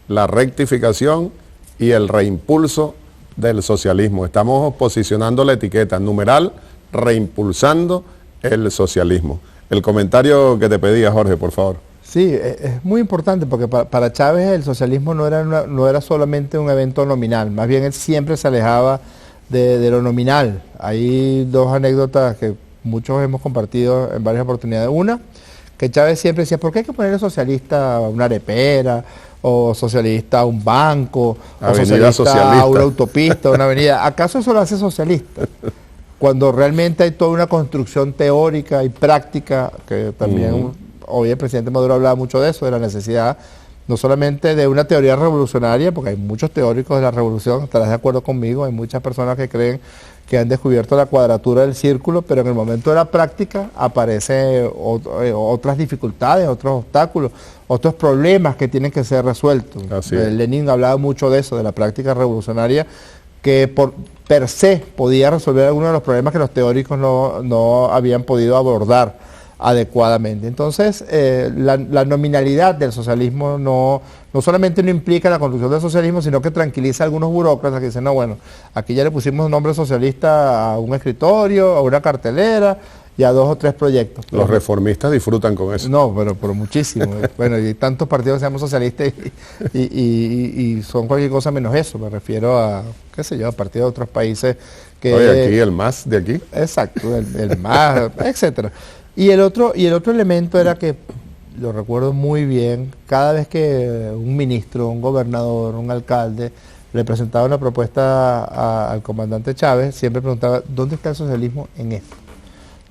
la rectificación y el reimpulso del socialismo. Estamos posicionando la etiqueta, numeral, reimpulsando el socialismo. El comentario que te pedía, Jorge, por favor. Sí, es muy importante porque para Chávez el socialismo no era solamente un evento nominal, más bien él siempre se alejaba de lo nominal. Hay dos anécdotas que muchos hemos compartido en varias oportunidades. Una, que Chávez siempre decía, ¿por qué hay que ponerle socialista a una arepera? O socialista a un banco, Avenida o socialista a una autopista, una avenida. ¿Acaso eso lo hace socialista? Cuando realmente hay toda una construcción teórica y práctica, que también hoy el presidente Maduro hablaba mucho de eso, de la necesidad no solamente de una teoría revolucionaria, porque hay muchos teóricos de la revolución, estarás de acuerdo conmigo, hay muchas personas que creen que han descubierto la cuadratura del círculo, pero en el momento de la práctica aparecen otras dificultades, otros obstáculos, otros problemas que tienen que ser resueltos. Lenin hablaba mucho de eso, de la práctica revolucionaria, que per se podía resolver algunos de los problemas que los teóricos no habían podido abordar adecuadamente. Entonces, la nominalidad del socialismo no solamente no implica la construcción del socialismo, sino que tranquiliza a algunos burócratas que dicen, no, bueno, aquí ya le pusimos un nombre socialista a un escritorio, a una cartelera y a 2 o 3 proyectos. Los reformistas disfrutan con eso. No, pero muchísimo. Bueno, y tantos partidos que se llaman socialistas y son cualquier cosa menos eso. Me refiero a, qué sé yo, a partidos de otros países que... Oye, aquí el MAS de aquí. Exacto, el MAS, etcétera. Y el otro elemento era que, lo recuerdo muy bien, cada vez que un ministro, un gobernador, un alcalde le presentaba una propuesta al comandante Chávez, siempre preguntaba, ¿dónde está el socialismo en esto?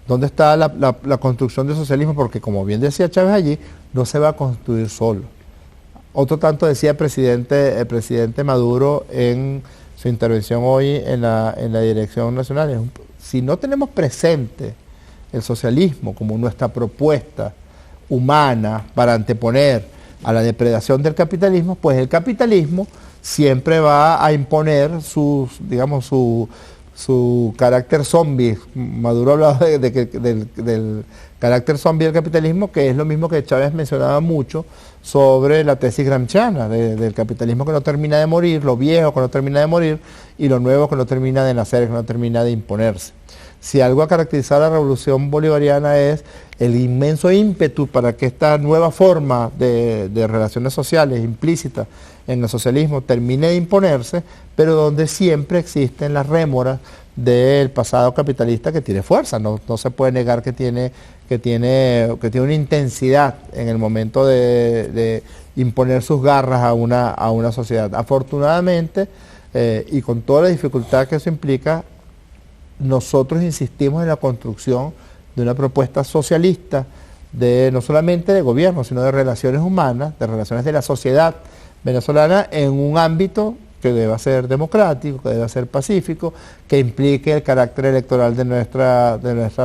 ¿Dónde está la construcción del socialismo? Porque como bien decía Chávez allí, no se va a construir solo. Otro tanto decía el presidente Maduro en su intervención hoy en la Dirección Nacional. Si no tenemos presente el socialismo como nuestra propuesta humana para anteponer a la depredación del capitalismo, pues el capitalismo siempre va a imponer su carácter zombie. Maduro hablaba del carácter zombie del capitalismo, que es lo mismo que Chávez mencionaba mucho sobre la tesis gramsciana, del capitalismo que no termina de morir, lo viejo que no termina de morir y lo nuevo que no termina de nacer, que no termina de imponerse. Si algo ha caracterizado a la revolución bolivariana es el inmenso ímpetu para que esta nueva forma de relaciones sociales implícitas en el socialismo termine de imponerse, pero donde siempre existen las rémoras del pasado capitalista que tiene fuerza. No se puede negar que tiene una intensidad en el momento de imponer sus garras a una sociedad. Afortunadamente, y con toda la dificultad que eso implica, nosotros insistimos en la construcción de una propuesta socialista, no solamente de gobierno, sino de relaciones humanas, de relaciones de la sociedad venezolana en un ámbito que deba ser democrático, que deba ser pacífico, que implique el carácter electoral de nuestra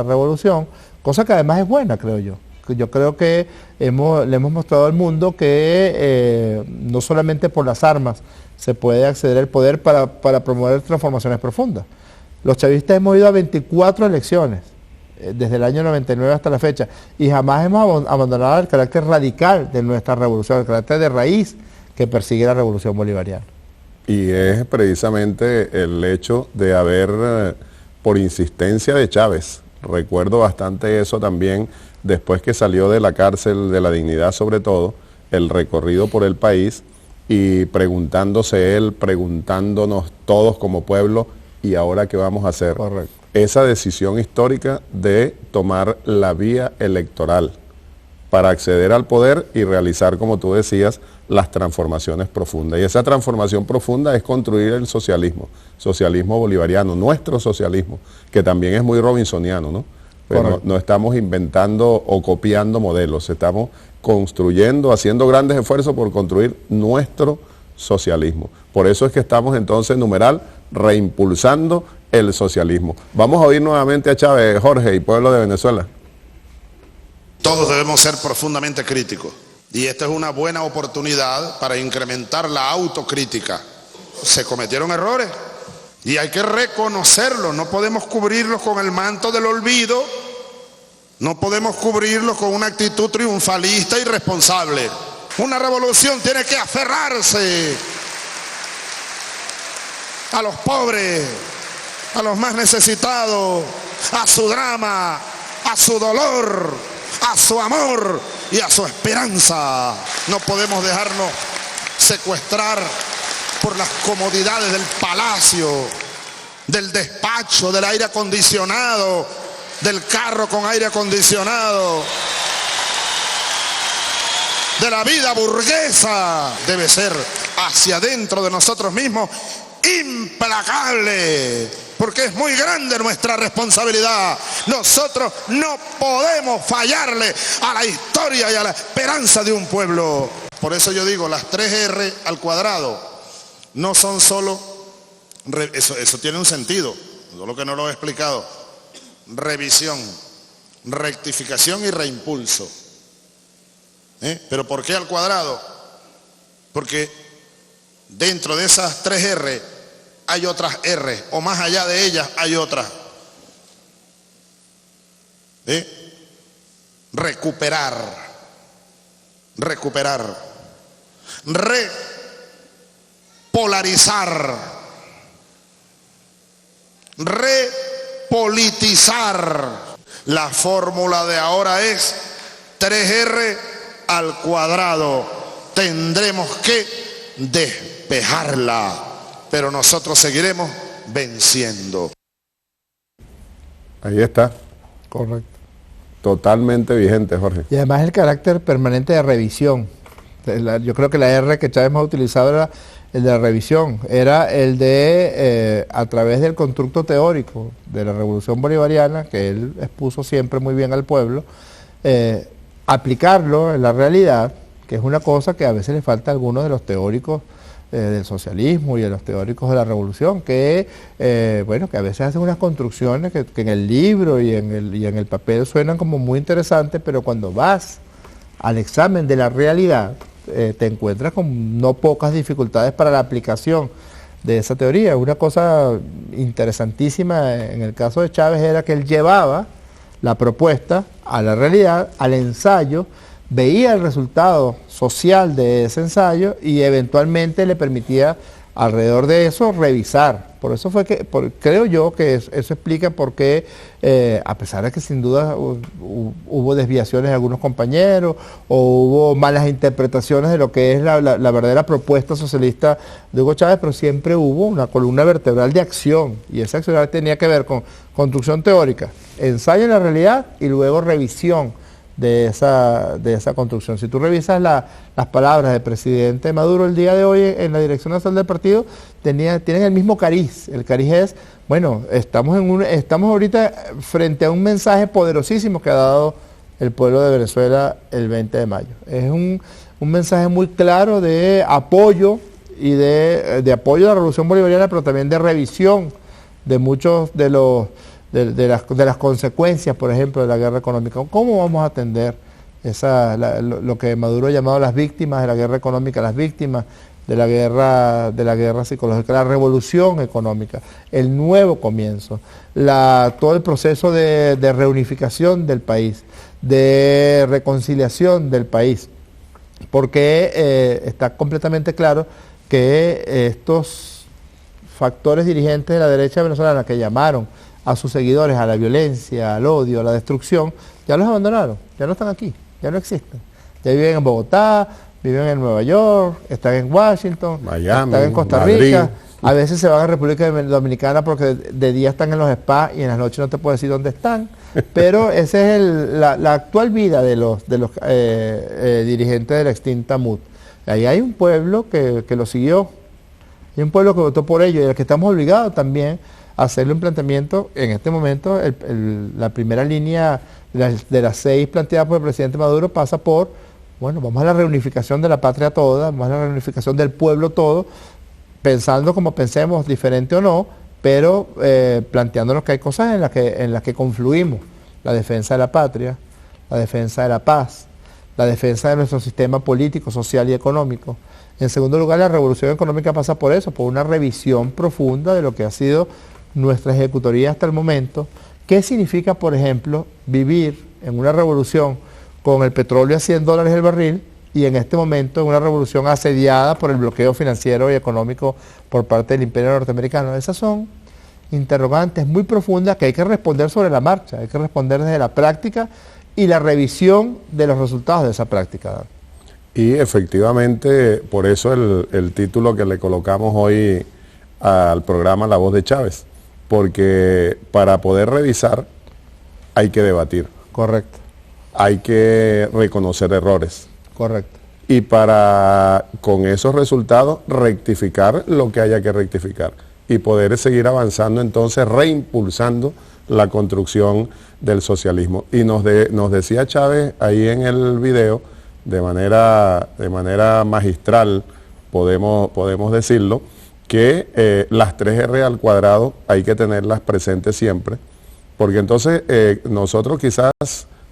revolución, cosa que además es buena, creo yo. Yo creo que le hemos mostrado al mundo que no solamente por las armas se puede acceder al poder para promover transformaciones profundas. Los chavistas hemos ido a 24 elecciones, desde el año 99 hasta la fecha, y jamás hemos abandonado el carácter radical de nuestra revolución, el carácter de raíz que persigue la revolución bolivariana. Y es precisamente el hecho de haber, por insistencia de Chávez, recuerdo bastante eso también, después que salió de la cárcel de la Dignidad sobre todo, el recorrido por el país y preguntándose él, preguntándonos todos como pueblo, ¿y ahora qué vamos a hacer? Correcto. Esa decisión histórica de tomar la vía electoral para acceder al poder y realizar, como tú decías, las transformaciones profundas. Y esa transformación profunda es construir el socialismo bolivariano, nuestro socialismo, que también es muy robinsoniano, ¿no? Pero no estamos inventando o copiando modelos, estamos construyendo, haciendo grandes esfuerzos por construir nuestro socialismo. Por eso es que estamos entonces, numeral, reimpulsando el socialismo. Vamos a oír nuevamente a Chávez, Jorge, y pueblo de Venezuela. Todos debemos ser profundamente críticos y esta es una buena oportunidad para incrementar la autocrítica. Se cometieron errores y hay que reconocerlos, no podemos cubrirlos con el manto del olvido, no podemos cubrirlos con una actitud triunfalista y irresponsable. Una revolución tiene que aferrarse a los pobres, a los más necesitados, a su drama, a su dolor, a su amor y a su esperanza. No podemos dejarnos secuestrar por las comodidades del palacio, del despacho, del aire acondicionado, del carro con aire acondicionado, de la vida burguesa. Debe ser hacia adentro de nosotros mismos, implacable, porque es muy grande nuestra responsabilidad. Nosotros no podemos fallarle a la historia y a la esperanza de un pueblo. Por eso yo digo, las 3R al cuadrado no son solo, eso tiene un sentido, solo que no lo he explicado: revisión, rectificación y reimpulso. ¿Pero por qué al cuadrado? Porque dentro de esas 3R hay otras R, o más allá de ellas hay otras. Recuperar, repolarizar, repolitizar. La fórmula de ahora es 3R al cuadrado. Tendremos que despejarla, pero nosotros seguiremos venciendo. Ahí está. Correcto. Totalmente vigente, Jorge. Y además el carácter permanente de revisión. Yo creo que la R que Chávez más utilizaba era el de la revisión, era el de, a través del constructo teórico de la revolución bolivariana, que él expuso siempre muy bien al pueblo, aplicarlo en la realidad, que es una cosa que a veces le falta a algunos de los teóricos del socialismo y a los teóricos de la revolución, que bueno, que a veces hacen unas construcciones que en el libro y en el papel suenan como muy interesantes, pero cuando vas al examen de la realidad, te encuentras con no pocas dificultades para la aplicación de esa teoría. Una cosa interesantísima en el caso de Chávez era que él llevaba la propuesta a la realidad, al ensayo, veía el resultado social de ese ensayo y eventualmente le permitía alrededor de eso revisar. Por eso fue que, creo yo que eso explica por qué, a pesar de que sin duda hubo desviaciones de algunos compañeros o hubo malas interpretaciones de lo que es la verdadera propuesta socialista de Hugo Chávez, pero siempre hubo una columna vertebral de acción, y esa acción tenía que ver con construcción teórica, ensayo en la realidad y luego revisión de esa construcción. Si tú revisas las palabras del presidente Maduro el día de hoy en la dirección nacional del partido, tienen el mismo cariz. El cariz es, bueno, estamos ahorita frente a un mensaje poderosísimo que ha dado el pueblo de Venezuela el 20 de mayo. Es un mensaje muy claro de apoyo y de apoyo a la revolución bolivariana, pero también de revisión de muchos de las consecuencias, por ejemplo, de la guerra económica. ¿Cómo vamos a atender lo que Maduro ha llamado las víctimas de la guerra económica, las víctimas de la guerra psicológica, la revolución económica, el nuevo comienzo, todo el proceso de reunificación del país, de reconciliación del país, porque está completamente claro que estos factores dirigentes de la derecha venezolana que llamaron a sus seguidores a la violencia, al odio, a la destrucción, ya los abandonaron, ya no están aquí, ya no existen. Ya viven en Bogotá, viven en Nueva York, están en Washington, Miami, están en Costa Madrid. Rica, a veces se van a República Dominicana porque de día están en los spas y en las noches no te puedo decir dónde están, pero esa es la actual vida de los dirigentes de la extinta MUD. Ahí hay un pueblo que lo siguió, hay un pueblo que votó por ello y el que estamos obligados también a hacerle un planteamiento. En este momento la primera línea de las 6 planteadas por el presidente Maduro pasa por, bueno, vamos a la reunificación de la patria toda, vamos a la reunificación del pueblo todo, pensando como pensemos, diferente o no, pero planteándonos que hay cosas en las que confluimos: la defensa de la patria, la defensa de la paz, la defensa de nuestro sistema político, social y económico. En segundo lugar, la revolución económica pasa por eso, por una revisión profunda de lo que ha sido nuestra ejecutoría hasta el momento. ¿Qué significa, por ejemplo, vivir en una revolución con el petróleo a $100 el barril y en este momento en una revolución asediada por el bloqueo financiero y económico por parte del imperio norteamericano? Esas son interrogantes muy profundas que hay que responder sobre la marcha, hay que responder desde la práctica y la revisión de los resultados de esa práctica. Y efectivamente, por eso el título que le colocamos hoy al programa La Voz de Chávez, porque para poder revisar hay que debatir. Correcto. Hay que reconocer errores. Correcto. Y para, con esos resultados, rectificar lo que haya que rectificar y poder seguir avanzando, entonces reimpulsando la construcción del socialismo. Y nos decía Chávez ahí en el video, de manera magistral, podemos decirlo, que las 3R al cuadrado hay que tenerlas presentes siempre, porque entonces nosotros quizás,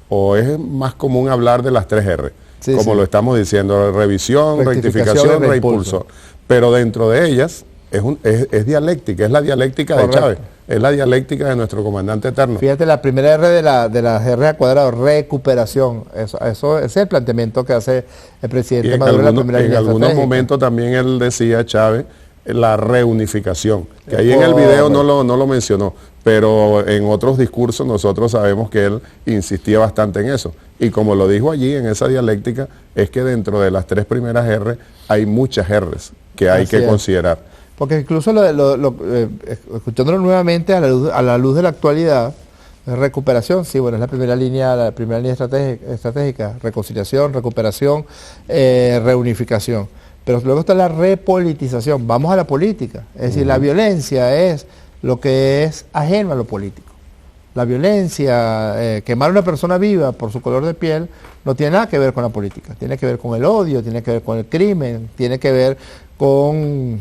o es más común hablar de las 3R, sí, como sí, lo estamos diciendo: revisión, rectificación, reimpulso. Pero dentro de ellas es dialéctica, es la dialéctica de Chávez, es la dialéctica de nuestro comandante eterno. Fíjate, la primera R de las R al cuadrado, recuperación, eso es el planteamiento que hace el presidente Maduro en la primera línea. En algunos momentos también él decía, Chávez, la reunificación, que ahí en el video no lo mencionó, pero en otros discursos nosotros sabemos que él insistía bastante en eso. Y como lo dijo allí en esa dialéctica, es que dentro de las 3 primeras R hay muchas R's que hay que considerar. Porque incluso escuchándolo nuevamente a la luz de la actualidad, recuperación, sí, bueno, es la primera línea estratégica, reconciliación, recuperación, reunificación. Pero luego está la repolitización, vamos a la política, es decir, la violencia es lo que es ajeno a lo político. La violencia, quemar a una persona viva por su color de piel, no tiene nada que ver con la política, tiene que ver con el odio, tiene que ver con el crimen, tiene que ver con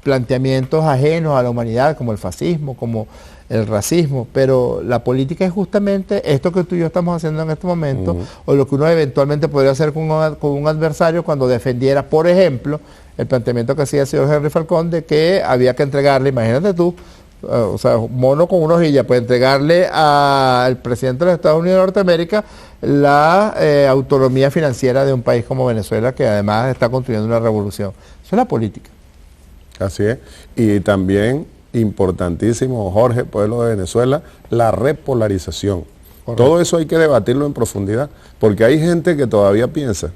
planteamientos ajenos a la humanidad, como el fascismo, como el racismo, pero la política es justamente esto que tú y yo estamos haciendo en este momento, o lo que uno eventualmente podría hacer con un adversario cuando defendiera, por ejemplo, el planteamiento que hacía el señor Henry Falcón de que había que entregarle, imagínate tú, o sea, mono con una hojilla, pues entregarle al presidente de los Estados Unidos de Norteamérica la autonomía financiera de un país como Venezuela, que además está construyendo una revolución. Eso es la política. Así es. Y también, importantísimo, Jorge, pueblo de Venezuela, la repolarización. Correcto. Todo eso hay que debatirlo en profundidad, porque hay gente que todavía piensa,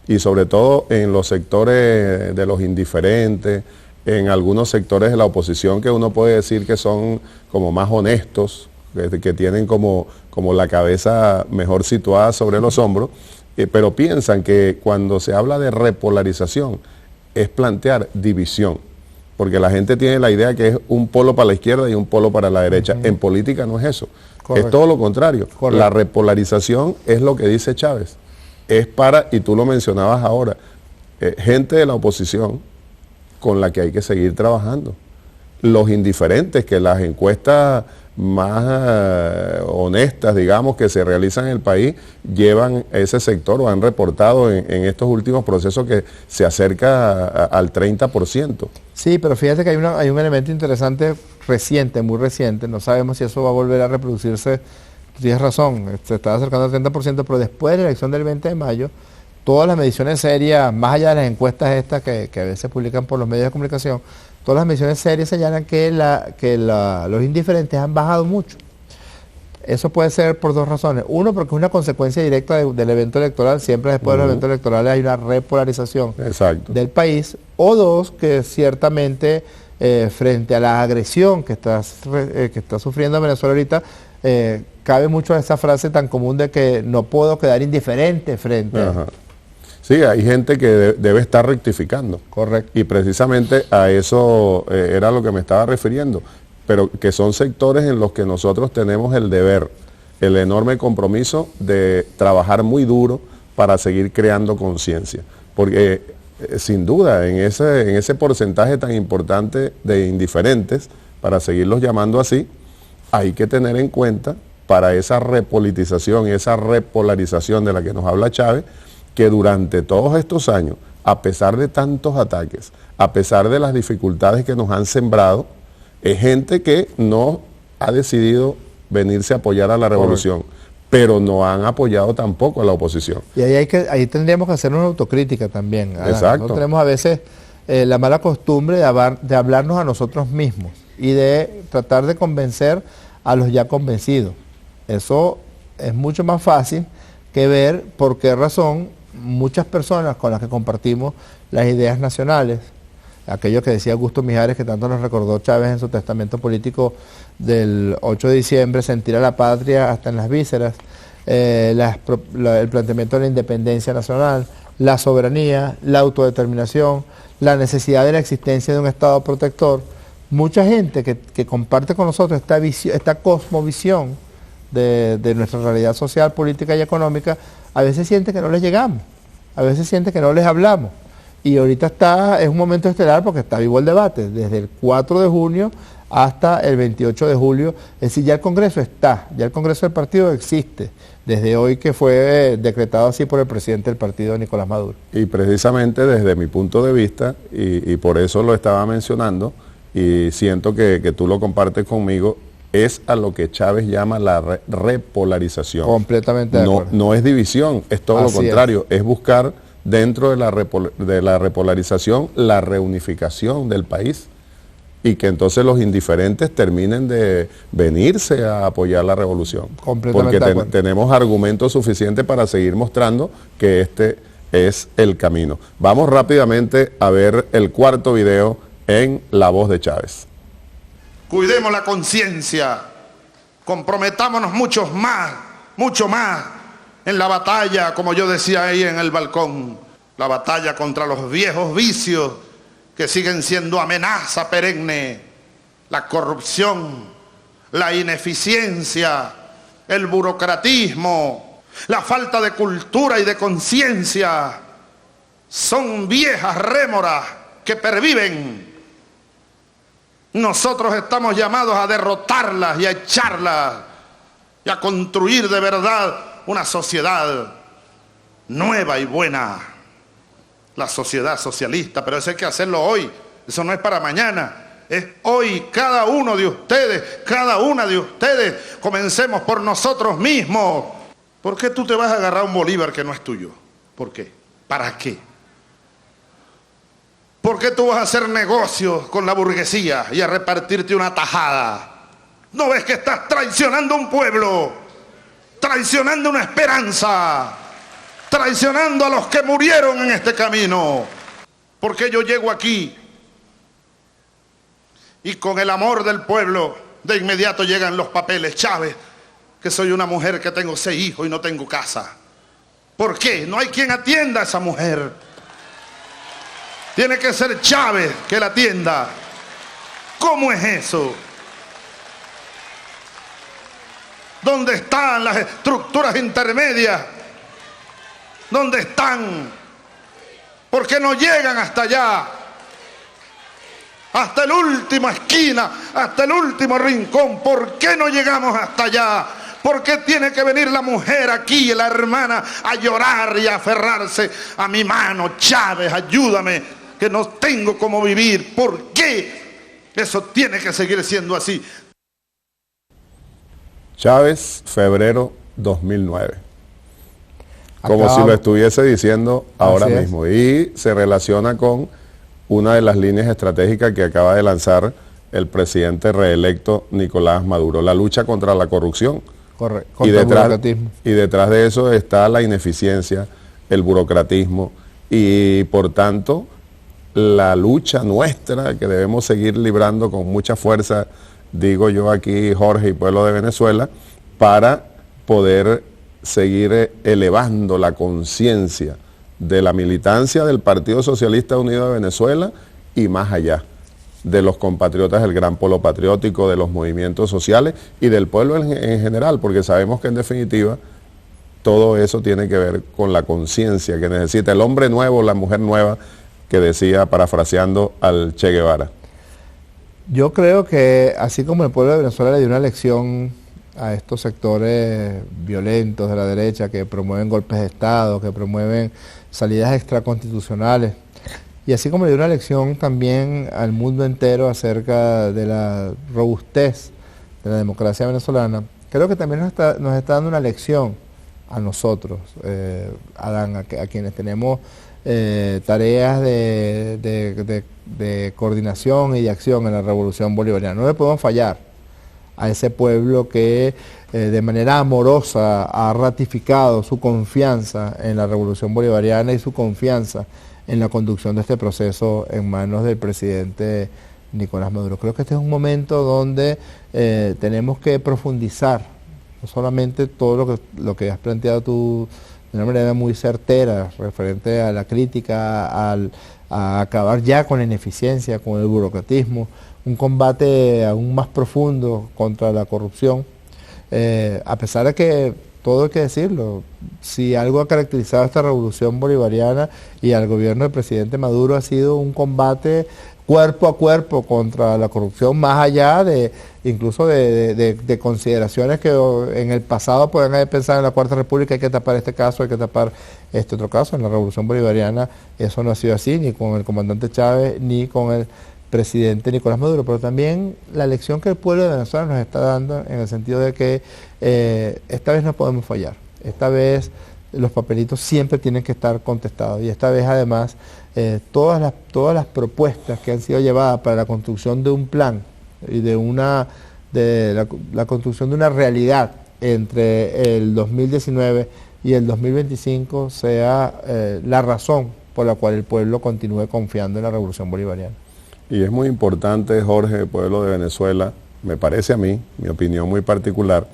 y sobre todo en los sectores de los indiferentes, en algunos sectores de la oposición que uno puede decir que son como más honestos, que tienen como la cabeza mejor situada sobre los hombros, pero piensan que cuando se habla de repolarización es plantear división, porque la gente tiene la idea que es un polo para la izquierda y un polo para la derecha. En política no es eso, es todo lo contrario. La repolarización es lo que dice Chávez, es para, y tú lo mencionabas ahora, gente de la oposición con la que hay que seguir trabajando. Los indiferentes, que las encuestas más honestas, digamos, que se realizan en el país, llevan ese sector o han reportado en estos últimos procesos que se acerca al 30%. Sí, pero fíjate que hay un elemento interesante reciente, muy reciente, no sabemos si eso va a volver a reproducirse. Tienes razón, se está acercando al 30%, pero después de la elección del 20 de mayo, todas las mediciones serias, más allá de las encuestas estas que a veces publican por los medios de comunicación, todas las mediciones serias señalan que los indiferentes han bajado mucho. Eso puede ser por dos razones. Uno, porque es una consecuencia directa del evento electoral. Siempre después de los eventos electorales hay una repolarización del país. O dos, que ciertamente frente a la agresión que está sufriendo Venezuela ahorita, cabe mucho esa frase tan común de que no puedo quedar indiferente frente a... Sí, hay gente que debe estar rectificando. Correcto. Y precisamente a eso era lo que me estaba refiriendo, pero que son sectores en los que nosotros tenemos el deber, el enorme compromiso de trabajar muy duro para seguir creando conciencia. Porque sin duda en ese porcentaje tan importante de indiferentes, para seguirlos llamando así, hay que tener en cuenta para esa repolitización y esa repolarización de la que nos habla Chávez, que durante todos estos años, a pesar de tantos ataques, a pesar de las dificultades que nos han sembrado, es gente que no ha decidido venirse a apoyar a la revolución, pero no han apoyado tampoco a la oposición. Y ahí tendríamos que hacer una autocrítica también. Exacto. No tenemos a veces la mala costumbre de hablarnos a nosotros mismos y de tratar de convencer a los ya convencidos. Eso es mucho más fácil que ver por qué razón muchas personas con las que compartimos las ideas nacionales, aquello que decía Augusto Mijares, que tanto nos recordó Chávez en su testamento político del 8 de diciembre, sentir a la patria hasta en las vísceras, el planteamiento de la independencia nacional, la soberanía, la autodeterminación, la necesidad de la existencia de un Estado protector. Mucha gente que comparte con nosotros esta cosmovisión de nuestra realidad social, política y económica, a veces siente que no les llegamos, a veces siente que no les hablamos. Y ahorita es un momento estelar porque está vivo el debate, desde el 4 de junio hasta el 28 de julio. Es decir, ya el Congreso está, ya el Congreso del partido existe, desde hoy que fue decretado así por el presidente del partido, Nicolás Maduro. Y precisamente desde mi punto de vista, y por eso lo estaba mencionando, y siento que tú lo compartes conmigo, es a lo que Chávez llama la repolarización. Completamente de acuerdo. No es división, es todo lo contrario, es buscar dentro de la repolarización la reunificación del país y que entonces los indiferentes terminen de venirse a apoyar la revolución. Completamente porque tenemos argumentos suficientes para seguir mostrando que este es el camino. Vamos rápidamente a ver el cuarto video en La Voz de Chávez. Cuidemos la conciencia, comprometámonos mucho más en la batalla, como yo decía ahí en el balcón, la batalla contra los viejos vicios que siguen siendo amenaza perenne, la corrupción, la ineficiencia, el burocratismo, la falta de cultura y de conciencia, son viejas rémoras que perviven. Nosotros estamos llamados a derrotarlas y a echarlas y a construir de verdad una sociedad nueva y buena, la sociedad socialista, pero eso hay que hacerlo hoy, eso no es para mañana, es hoy. Cada uno de ustedes, cada una de ustedes, comencemos por nosotros mismos. ¿Por qué tú te vas a agarrar un bolívar que no es tuyo? ¿Por qué? ¿Para qué? ¿Por qué tú vas a hacer negocios con la burguesía y a repartirte una tajada? ¿No ves que estás traicionando un pueblo? Traicionando una esperanza, traicionando a los que murieron en este camino. Porque yo llego aquí y con el amor del pueblo de inmediato llegan los papeles. Chávez, que soy una mujer que tengo 6 hijos y no tengo casa. ¿Por qué? No hay quien atienda a esa mujer. Tiene que ser Chávez que la atienda. ¿Cómo es eso? ¿Dónde están las estructuras intermedias? ¿Dónde están? ¿Por qué no llegan hasta allá? hasta la última esquina, hasta el último rincón. ¿Por qué no llegamos hasta allá? ¿Por qué tiene que venir la mujer aquí, la hermana, a llorar y a aferrarse a mi mano? Chávez, ayúdame, que no tengo cómo vivir. ¿Por qué eso tiene que seguir siendo así? Chávez, febrero 2009. Como si lo estuviese diciendo ahora mismo. Y se relaciona con una de las líneas estratégicas que acaba de lanzar el presidente reelecto Nicolás Maduro, la lucha contra la corrupción. Correcto. Y detrás de eso está la ineficiencia, el burocratismo y por tanto la lucha nuestra que debemos seguir librando con mucha fuerza, digo yo aquí, Jorge y pueblo de Venezuela, para poder seguir elevando la conciencia de la militancia del Partido Socialista Unido de Venezuela y más allá, de los compatriotas del Gran Polo Patriótico, de los movimientos sociales y del pueblo en general, porque sabemos que en definitiva todo eso tiene que ver con la conciencia que necesita el hombre nuevo, la mujer nueva, que decía, parafraseando al Che Guevara. Yo creo que así como el pueblo de Venezuela le dio una lección a estos sectores violentos de la derecha que promueven golpes de Estado, que promueven salidas extraconstitucionales, y así como le dio una lección también al mundo entero acerca de la robustez de la democracia venezolana, creo que también nos está dando una lección a nosotros, Adán, a quienes tenemos tareas de coordinación y de acción en la revolución bolivariana. No le podemos fallar a ese pueblo que de manera amorosa ha ratificado su confianza en la revolución bolivariana y su confianza en la conducción de este proceso en manos del presidente Nicolás Maduro. Creo que este es un momento donde tenemos que profundizar, no solamente todo lo que has planteado tú de una manera muy certera, referente a la crítica, a acabar ya con la ineficiencia, con el burocratismo, un combate aún más profundo contra la corrupción, a pesar de que, todo hay que decirlo, si algo ha caracterizado esta revolución bolivariana y al gobierno del presidente Maduro ha sido un combate cuerpo a cuerpo contra la corrupción, más allá de incluso de consideraciones que en el pasado pueden haber pensado en la Cuarta República, hay que tapar este caso, hay que tapar este otro caso. En la revolución bolivariana eso no ha sido así, ni con el comandante Chávez, ni con el presidente Nicolás Maduro, pero también la lección que el pueblo de Venezuela nos está dando en el sentido de que esta vez no podemos fallar, esta vez los papelitos siempre tienen que estar contestados y esta vez además todas las propuestas que han sido llevadas para la construcción de un plan y de la construcción de una realidad entre el 2019 y el 2025 sea la razón por la cual el pueblo continúe confiando en la revolución bolivariana. Y es muy importante, Jorge, pueblo de Venezuela, me parece a mí, mi opinión muy particular,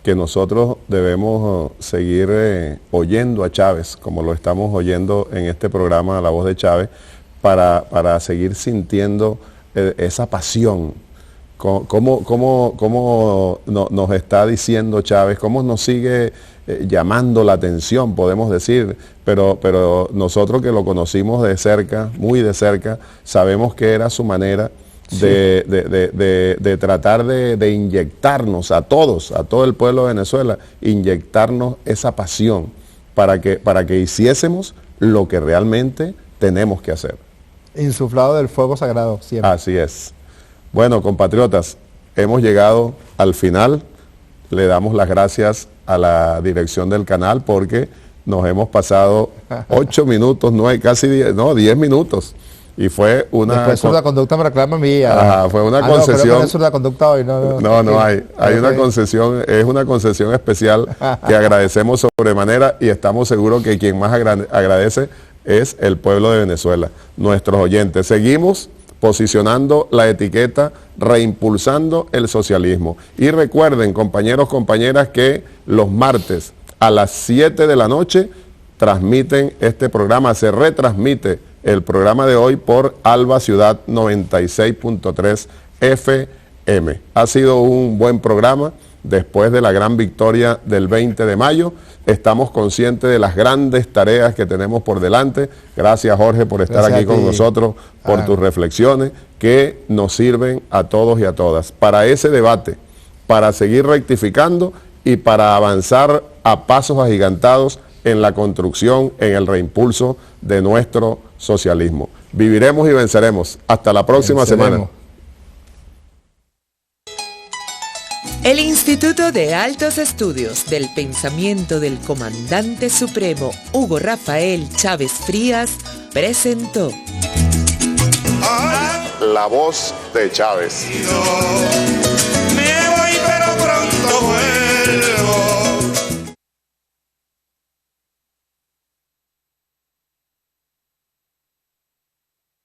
que nosotros debemos seguir oyendo a Chávez, como lo estamos oyendo en este programa, La Voz de Chávez, para seguir sintiendo esa pasión. ¿Cómo nos está diciendo Chávez? ¿Cómo nos sigue llamando la atención, podemos decir? Pero nosotros que lo conocimos de cerca, muy de cerca, sabemos que era su manera de tratar de inyectarnos a todos, a todo el pueblo de Venezuela, inyectarnos esa pasión para que hiciésemos lo que realmente tenemos que hacer. Insuflado del fuego sagrado siempre. Así es. Bueno, compatriotas, hemos llegado al final. Le damos las gracias a la dirección del canal porque nos hemos pasado 8 minutos, 9, casi 10 minutos. Y fue una... Después la conducta me reclama a mí. Ajá, fue una concesión. No, la conducta hoy. No hay una concesión, es una concesión especial que agradecemos sobremanera y estamos seguros que quien más agradece es el pueblo de Venezuela, nuestros oyentes. Seguimos posicionando la etiqueta, reimpulsando el socialismo. Y recuerden, compañeros, compañeras, que los martes a las 7 de la noche transmiten este programa, se retransmite el programa de hoy por Alba Ciudad 96.3 FM. Ha sido un buen programa después de la gran victoria del 20 de mayo. Estamos conscientes de las grandes tareas que tenemos por delante. Gracias, Jorge, por estar aquí con nosotros, por tus reflexiones que nos sirven a todos y a todas para ese debate, para seguir rectificando y para avanzar a pasos agigantados en la construcción, en el reimpulso de nuestro socialismo. Viviremos y venceremos. Hasta la próxima semana. El Instituto de Altos Estudios del Pensamiento del Comandante Supremo Hugo Rafael Chávez Frías presentó La voz de Chávez.